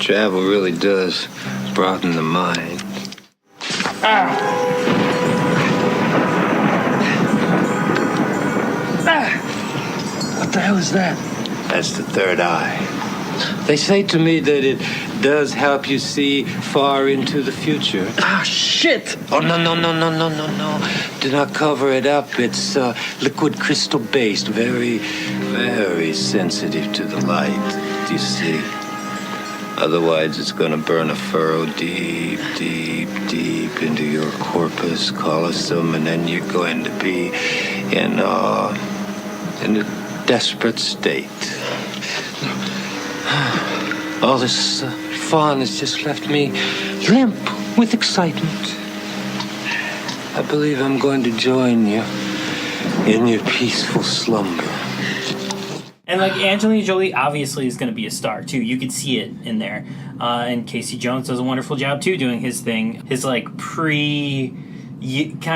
Travel really does broaden the mind. What the hell is that? That's the third eye. They say to me that it does help you see far into the future. Ah, shit! Oh, no. Do not cover it up. It's liquid crystal based. Very, very sensitive to the light. Do you see? Otherwise, it's going to burn a furrow deep, deep, deep into your corpus callosum, and then you're going to be in a desperate state. All this fun has just left me limp with excitement. I believe I'm going to join you in your peaceful slumber. And like Angelina Jolie obviously is going to be a star too. You could see it in there. And Casey Jones does a wonderful job too doing his thing. His like kind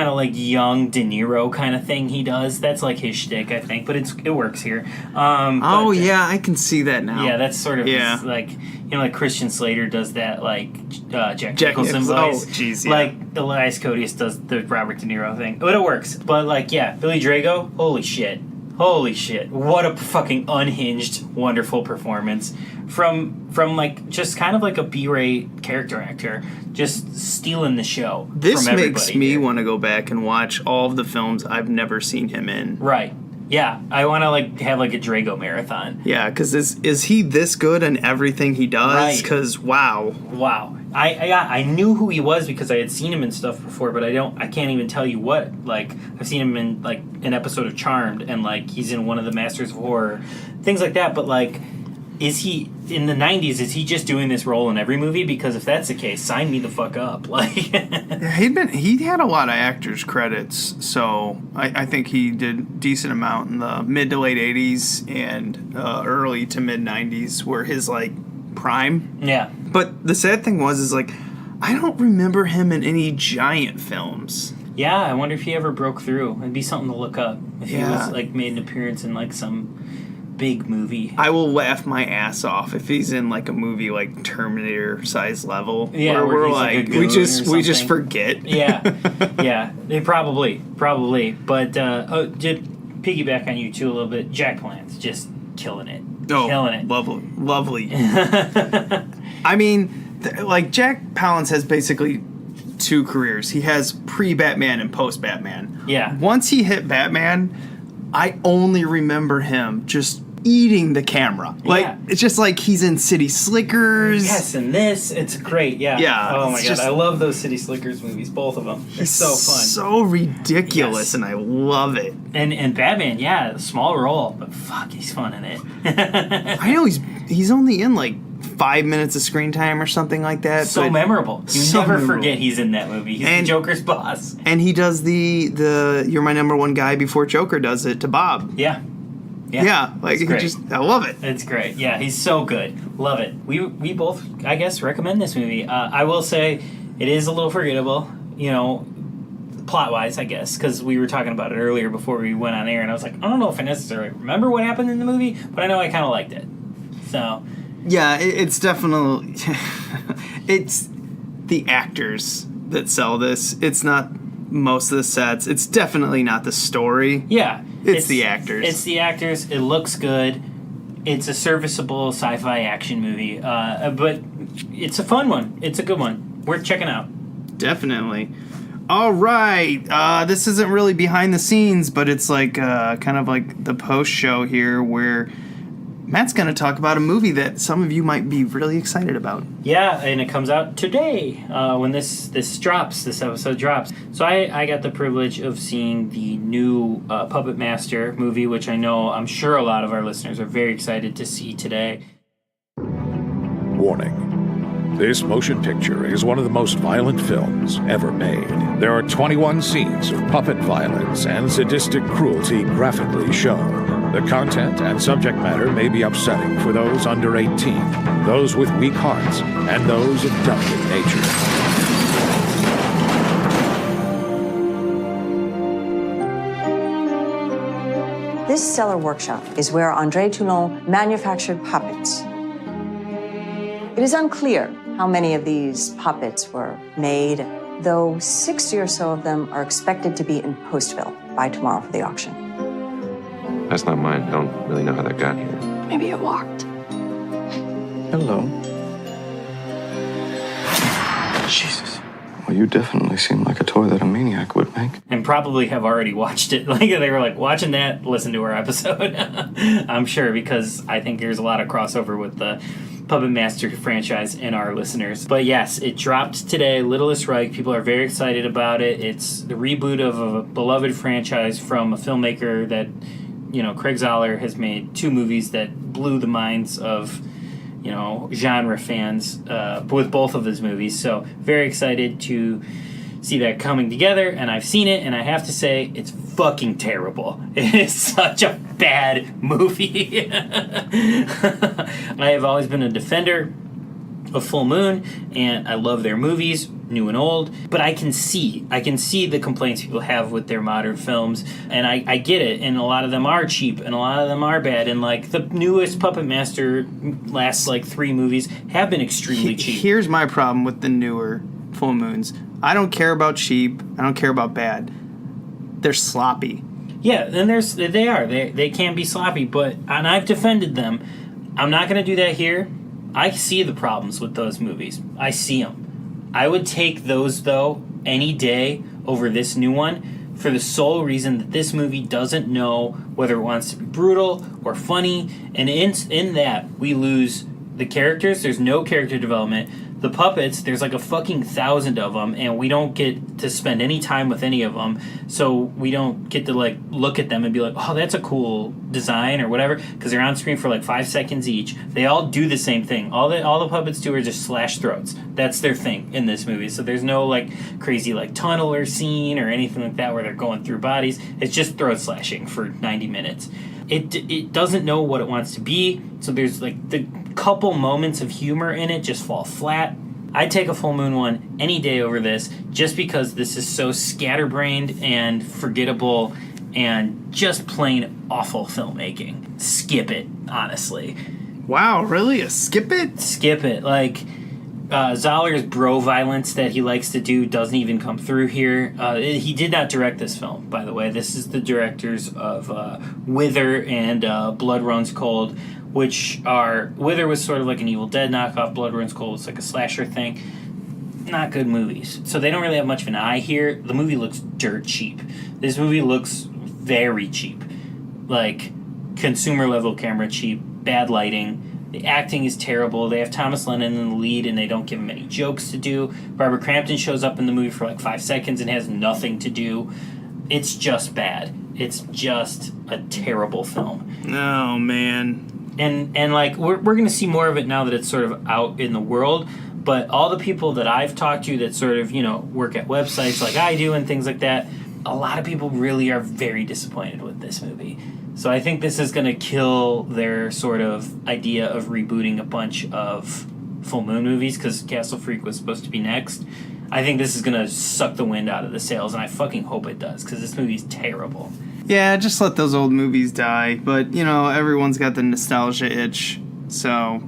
of like young De Niro kind of thing he does. That's like his shtick, I think. But it works here. Yeah, I can see that now. Yeah, that's sort of his, like, you know, like Christian Slater does that, like Jack Nicholson voice. Oh, jeez, yeah. Like Elias Koteas does the Robert De Niro thing. But it works. But like, yeah, Billy Drago, holy shit. Holy shit. What a fucking unhinged, wonderful performance from like just kind of like a B-rate character actor, just stealing the show. This from makes me want to go back and watch all of the films I've never seen him in. Right. Yeah, I want to like have like a Drago marathon. Yeah, because is he this good in everything he does? Because wow. I knew who he was because I had seen him in stuff before, but I can't even tell you what. Like, I've seen him in like an episode of Charmed, and like he's in one of the Masters of Horror, things like that. But like, is he in the 90s? Is he just doing this role in every movie? Because if that's the case, sign me the fuck up. Like, he had a lot of actors credits, so I think he did a decent amount in the mid to late 80s and early to mid 90s were his like prime. Yeah. But the sad thing is like I don't remember him in any giant films. Yeah, I wonder if he ever broke through. It'd be something to look up if he was like made an appearance in like some big movie. I will laugh my ass off if he's in like a movie like Terminator size level. Yeah, where we're like we just forget. Yeah, they probably. But just piggyback on you too a little bit. Jack Palance just killing it. Killing it. Lovely. I mean, like Jack Palance has basically two careers. He has pre-Batman and post-Batman. Yeah. Once he hit Batman, I only remember him just eating the camera. Like, it's just like he's in City Slickers. Yes, and this. It's great, yeah. Oh my god, I love those City Slickers movies, both of them. They're so fun. So ridiculous, and I love it. And Batman, yeah, small role, but fuck, he's fun in it. I know he's only in like 5 minutes of screen time or something like that. So memorable. You never forget he's in that movie. He's the Joker's boss. And he does the You're My Number One Guy before Joker does it to Bob. Yeah, like I love it. It's great. Yeah, he's so good. Love it. We both, I guess, recommend this movie. I will say it is a little forgettable, you know, plot-wise, I guess, because we were talking about it earlier before we went on air, and I was like, I don't know if I necessarily remember what happened in the movie, but I know I kind of liked it. So yeah, it's definitely it's the actors that sell this. It's not most of the sets. It's definitely not the story. Yeah. It's the actors. It's the actors. It looks good. It's a serviceable sci-fi action movie. But it's a fun one. It's a good one. Worth checking out. Definitely. All right. This isn't really behind the scenes, but it's like kind of like the post show here where Matt's going to talk about a movie that some of you might be really excited about. Yeah, and it comes out today when this episode drops. So I got the privilege of seeing the new Puppet Master movie, which I'm sure a lot of our listeners are very excited to see today. Warning. This motion picture is one of the most violent films ever made. There are 21 scenes of puppet violence and sadistic cruelty graphically shown. The content and subject matter may be upsetting for those under 18, those with weak hearts, and those of delicate nature. This cellar workshop is where André Toulon manufactured puppets. It is unclear how many of these puppets were made, though 60 or so of them are expected to be in Postville by tomorrow for the auction. That's not mine. I don't really know how that got here. Maybe it walked. Hello. Jesus. Well, you definitely seem like a toy that a maniac would make. And probably have already watched it. Like, they were like, watching that, listen to our episode. I'm sure, because I think there's a lot of crossover with the Puppet Master franchise and our listeners. But yes, it dropped today, Littlest Reich. People are very excited about it. It's the reboot of a beloved franchise from a filmmaker that, Craig Zoller has made 2 movies that blew the minds of, genre fans with both of his movies. So very excited to see that coming together, and I've seen it, and I have to say, it's fucking terrible. It is such a bad movie. I have always been a defender of Full Moon, and I love their movies, new and old, but I can see the complaints people have with their modern films, and I get it, and a lot of them are cheap, and a lot of them are bad, and the newest Puppet Master last 3 movies have been extremely cheap. Here's my problem with the newer Full Moons. I don't care about cheap. I don't care about bad. They're sloppy. Yeah, and they can be sloppy, and I've defended them. I'm not going to do that here. I see the problems with those movies. I see them. I would take those, though, any day over this new one for the sole reason that this movie doesn't know whether it wants to be brutal or funny, and in that, we lose the characters. There's no character development. The puppets, there's a fucking 1,000 of them, and we don't get to spend any time with any of them, so we don't get to look at them and be like, oh, that's a cool design or whatever, because they're on screen for 5 seconds each. They all do the same thing. All the puppets do are just slash throats. That's their thing in this movie. So there's no crazy tunneler scene or anything like that where they're going through bodies. It's just throat slashing for 90 minutes. It doesn't know what it wants to be, so there's the couple moments of humor in it just fall flat. I'd take a Full Moon one any day over this, just because this is so scatterbrained and forgettable and just plain awful filmmaking. Skip it, honestly. Wow, really? Skip it? Skip it. Zoller's bro violence that he likes to do doesn't even come through here. He did not direct this film, by the way. This is the directors of Wither and Blood Runs Cold, Wither was sort of like an Evil Dead knockoff. Blood Runs Cold was a slasher thing. Not good movies. So they don't really have much of an eye here. The movie looks dirt cheap. This movie looks very cheap. Consumer level camera cheap, bad lighting. The acting is terrible. They have Thomas Lennon in the lead, and they don't give him any jokes to do. Barbara Crampton shows up in the movie for 5 seconds and has nothing to do. It's just bad. It's just a terrible film. Oh, man. And we're going to see more of it now that it's sort of out in the world. But all the people that I've talked to that sort of, work at websites like I do and things like that, a lot of people really are very disappointed with this movie. So I think this is going to kill their sort of idea of rebooting a bunch of Full Moon movies, because Castle Freak was supposed to be next. I think this is going to suck the wind out of the sails, and I fucking hope it does, because this movie's terrible. Yeah, just let those old movies die. But, everyone's got the nostalgia itch. So,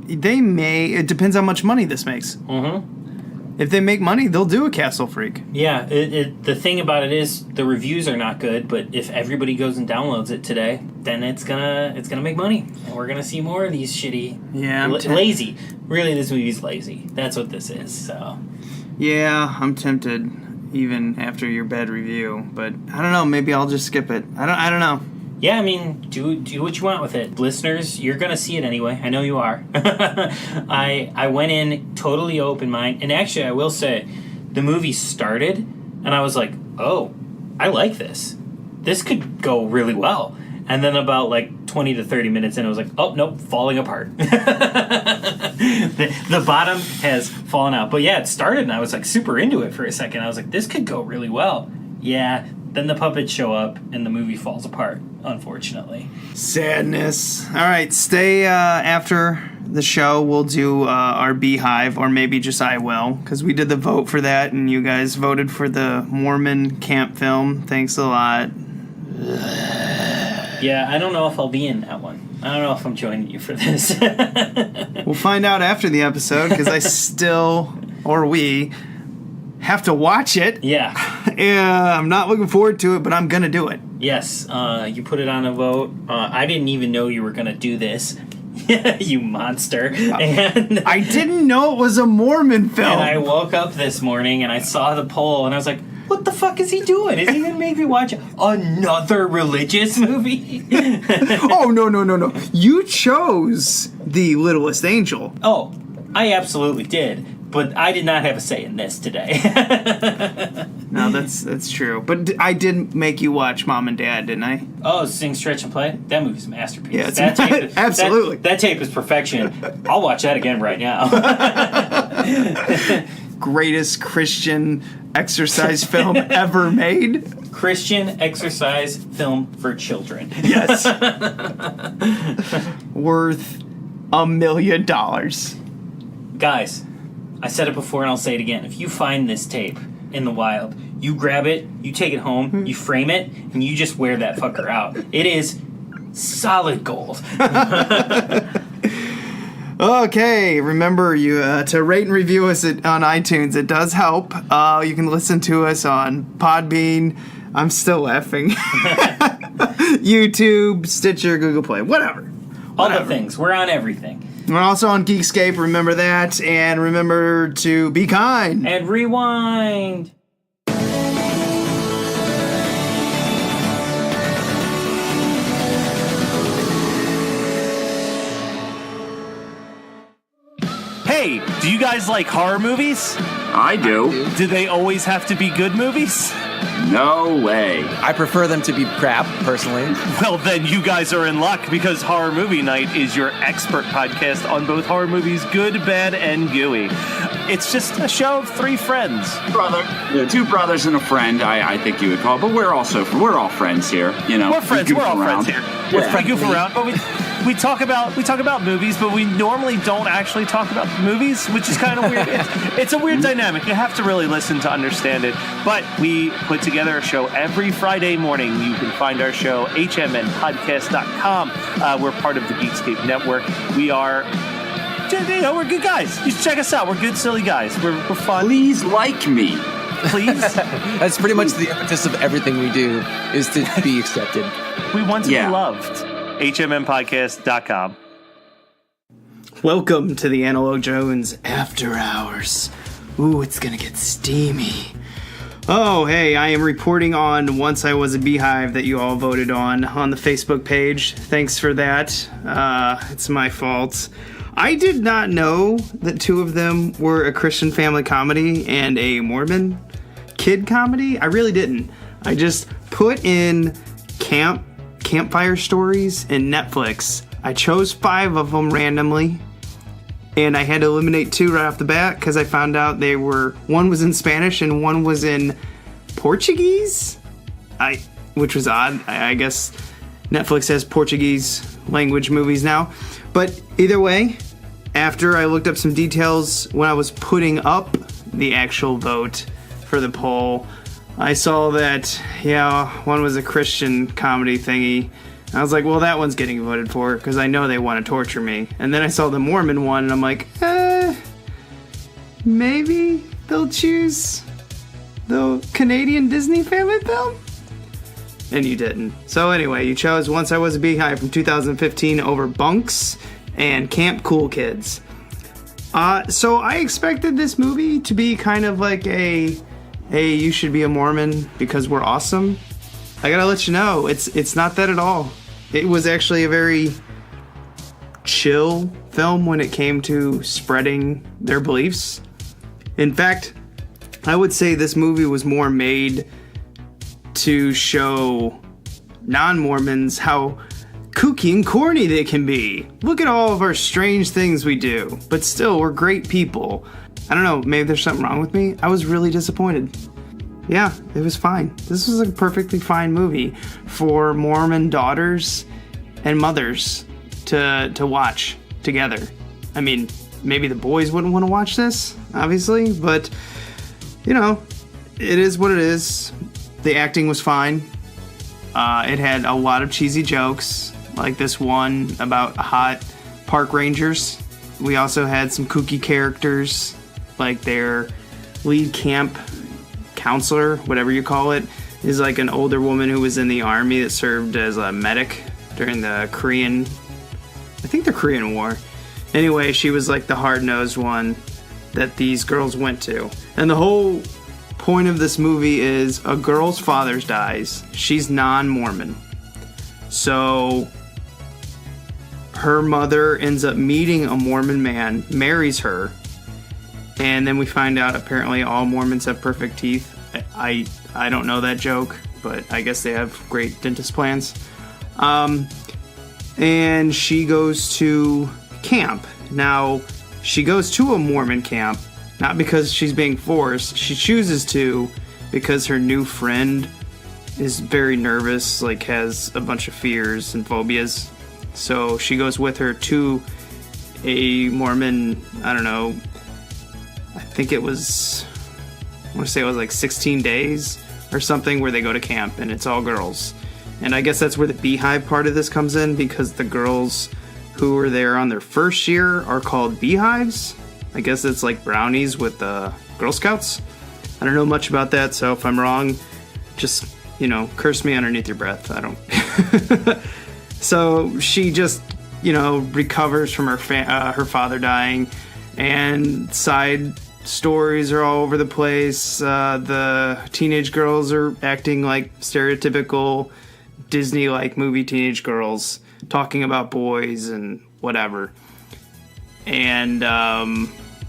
it depends how much money this makes. Mm-hmm. If they make money, they'll do a Castle Freak. Yeah, the thing about it is the reviews are not good, but if everybody goes and downloads it today, then it's gonna make money, and we're gonna see more of these shitty. Yeah, lazy. Really, this movie's lazy. That's what this is. So. Yeah, I'm tempted, even after your bad review, but I don't know. Maybe I'll just skip it. I don't know. Yeah, I mean, do what you want with it. Listeners, you're going to see it anyway. I know you are. I went in totally open mind. And actually, I will say, the movie started, and I was like, oh, I like this. This could go really well. And then about 20 to 30 minutes in, I was like, oh, nope, falling apart. the bottom has fallen out. But yeah, it started, and I was super into it for a second. I was like, this could go really well. Yeah, then the puppets show up, and the movie falls apart, unfortunately. Sadness. All right, stay after the show. We'll do our Beehive, or maybe just I will, because we did the vote for that, and you guys voted for the Mormon camp film. Thanks a lot. Yeah, I don't know if I'll be in that one. I don't know if I'm joining you for this. We'll find out after the episode, because I still, or we, have to watch it. Yeah. I'm not looking forward to it, but I'm going to do it. Yes, you put it on a vote. I didn't even know you were going to do this. You monster. And I didn't know it was a Mormon film. And I woke up this morning and I saw the poll and I was like, what the fuck is he doing? Is he gonna make me watch another religious movie? Oh, no. You chose The Littlest Angel. Oh, I absolutely did. But I did not have a say in this today. No, that's true. But I did make you watch Mom and Dad, didn't I? Oh, Sing, Stretch, and Play? That movie's a masterpiece. Yeah, it's that tape is, absolutely. That tape is perfection. I'll watch that again right now. Greatest Christian exercise film ever made. Christian exercise film for children. Yes. Worth $1 million. Guys, I said it before and I'll say it again. If you find this tape in the wild, you grab it, you take it home, you frame it, and you just wear that fucker out. It is solid gold. Okay, remember to rate and review us on iTunes. It does help. You can listen to us on Podbean. I'm still laughing. YouTube, Stitcher, Google Play, whatever. All the things. We're on everything. We're also on Geekscape. Remember that. And remember to be kind. And rewind. Hey, do you guys like horror movies? I do. Do they always have to be good movies? No way. I prefer them to be crap, personally. Well, then you guys are in luck, because Horror Movie Night is your expert podcast on both horror movies, good, bad, and gooey. It's just a show of three friends. Two brothers and a friend, I think you would call it. But we're all friends here. You know, we're friends. We're all friends here. We goof around, but we talk about movies, but we normally don't actually talk about movies, which is kind of weird. It's a weird dynamic. You have to really listen to understand it. But we put together a show every Friday morning. You can find our show hmnpodcast.com. We're part of the Geekscape network. We are. We're good guys. You should check us out. We're good, silly guys. We're fun. Please like me. Please. That's pretty much the impetus of everything we do, is to be accepted. We want to be loved. hmnpodcast.com. Welcome to the Analog Jones After Hours. Ooh, it's gonna get steamy. Oh, hey, I am reporting on Once I Was a Beehive that you all voted on the Facebook page. Thanks for that. It's my fault. I did not know that two of them were a Christian family comedy and a Mormon kid comedy. I really didn't. I just put in campfire stories in Netflix. I chose 5 of them randomly, and I had to eliminate 2 right off the bat because I found out one was in Spanish and one was in Portuguese, which was odd. I guess Netflix has Portuguese language movies now. But either way, after I looked up some details when I was putting up the actual vote for the poll, I saw that, one was a Christian comedy thingy. I was like, well, that one's getting voted for because I know they want to torture me. And then I saw the Mormon one and I'm like, maybe they'll choose the Canadian Disney family film? And you didn't. So anyway, you chose Once I Was a Beehive from 2015 over Bunks and Camp Cool Kids. So I expected this movie to be kind of like a, hey, you should be a Mormon because we're awesome. I gotta let you know, it's not that at all. It was actually a very chill film when it came to spreading their beliefs. In fact, I would say this movie was more made to show non-Mormons how kooky and corny they can be. Look at all of our strange things we do, but still, we're great people. I don't know, maybe there's something wrong with me. I was really disappointed. Yeah, it was fine. This was a perfectly fine movie for Mormon daughters and mothers to watch together. I mean, maybe the boys wouldn't want to watch this, obviously, but, it is what it is. The acting was fine. It had a lot of cheesy jokes, like this one about hot park rangers. We also had some kooky characters, like their lead camp counselor, whatever you call it, is like an older woman who was in the army that served as a medic during the Korean War. Anyway, she was like the hard-nosed one that these girls went to. And the whole point of this movie is a girl's father dies. She's non-Mormon. So her mother ends up meeting a Mormon man, marries her, and then we find out apparently all Mormons have perfect teeth. I don't know that joke, but I guess they have great dentist plans. And she goes to camp. Now, she goes to a Mormon camp, not because she's being forced. She chooses to because her new friend is very nervous, like has a bunch of fears and phobias. So she goes with her to a Mormon, I don't know, I think it was, I want to say it was like 16 days or something where they go to camp and it's all girls. And I guess that's where the beehive part of this comes in, because the girls who are there on their first year are called beehives. I guess it's like brownies with the Girl Scouts. I don't know much about that, so if I'm wrong, just, curse me underneath your breath. I don't. So she just, recovers from her father dying, and side stories are all over the place. The teenage girls are acting like stereotypical Disney-like movie teenage girls, talking about boys and whatever, and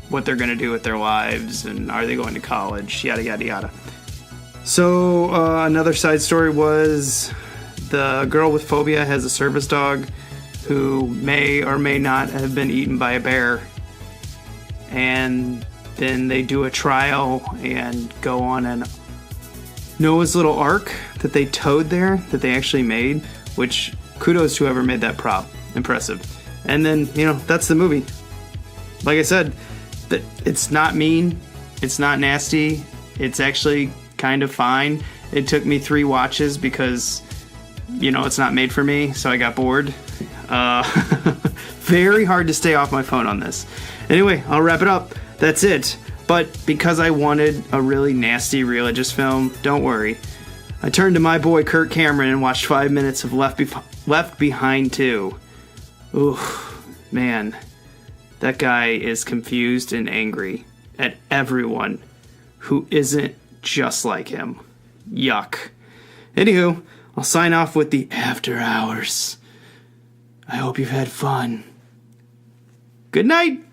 what they're going to do with their lives, and are they going to college, yada yada yada. So another side story was the girl with phobia has a service dog who may or may not have been eaten by a bear, and then they do a trial and go on an Noah's little ark that they towed there, that they actually made, which kudos to whoever made that prop. Impressive. And then, that's the movie. Like I said, it's not mean, it's not nasty, it's actually kind of fine. It took me 3 watches because, it's not made for me, so I got bored. Very hard to stay off my phone on this. Anyway, I'll wrap it up. That's it. But because I wanted a really nasty religious film, don't worry. I turned to my boy Kirk Cameron and watched 5 minutes of Left Behind 2. Ooh, man. That guy is confused and angry at everyone who isn't just like him. Yuck. Anywho, I'll sign off with the After Hours. I hope you've had fun. Good night.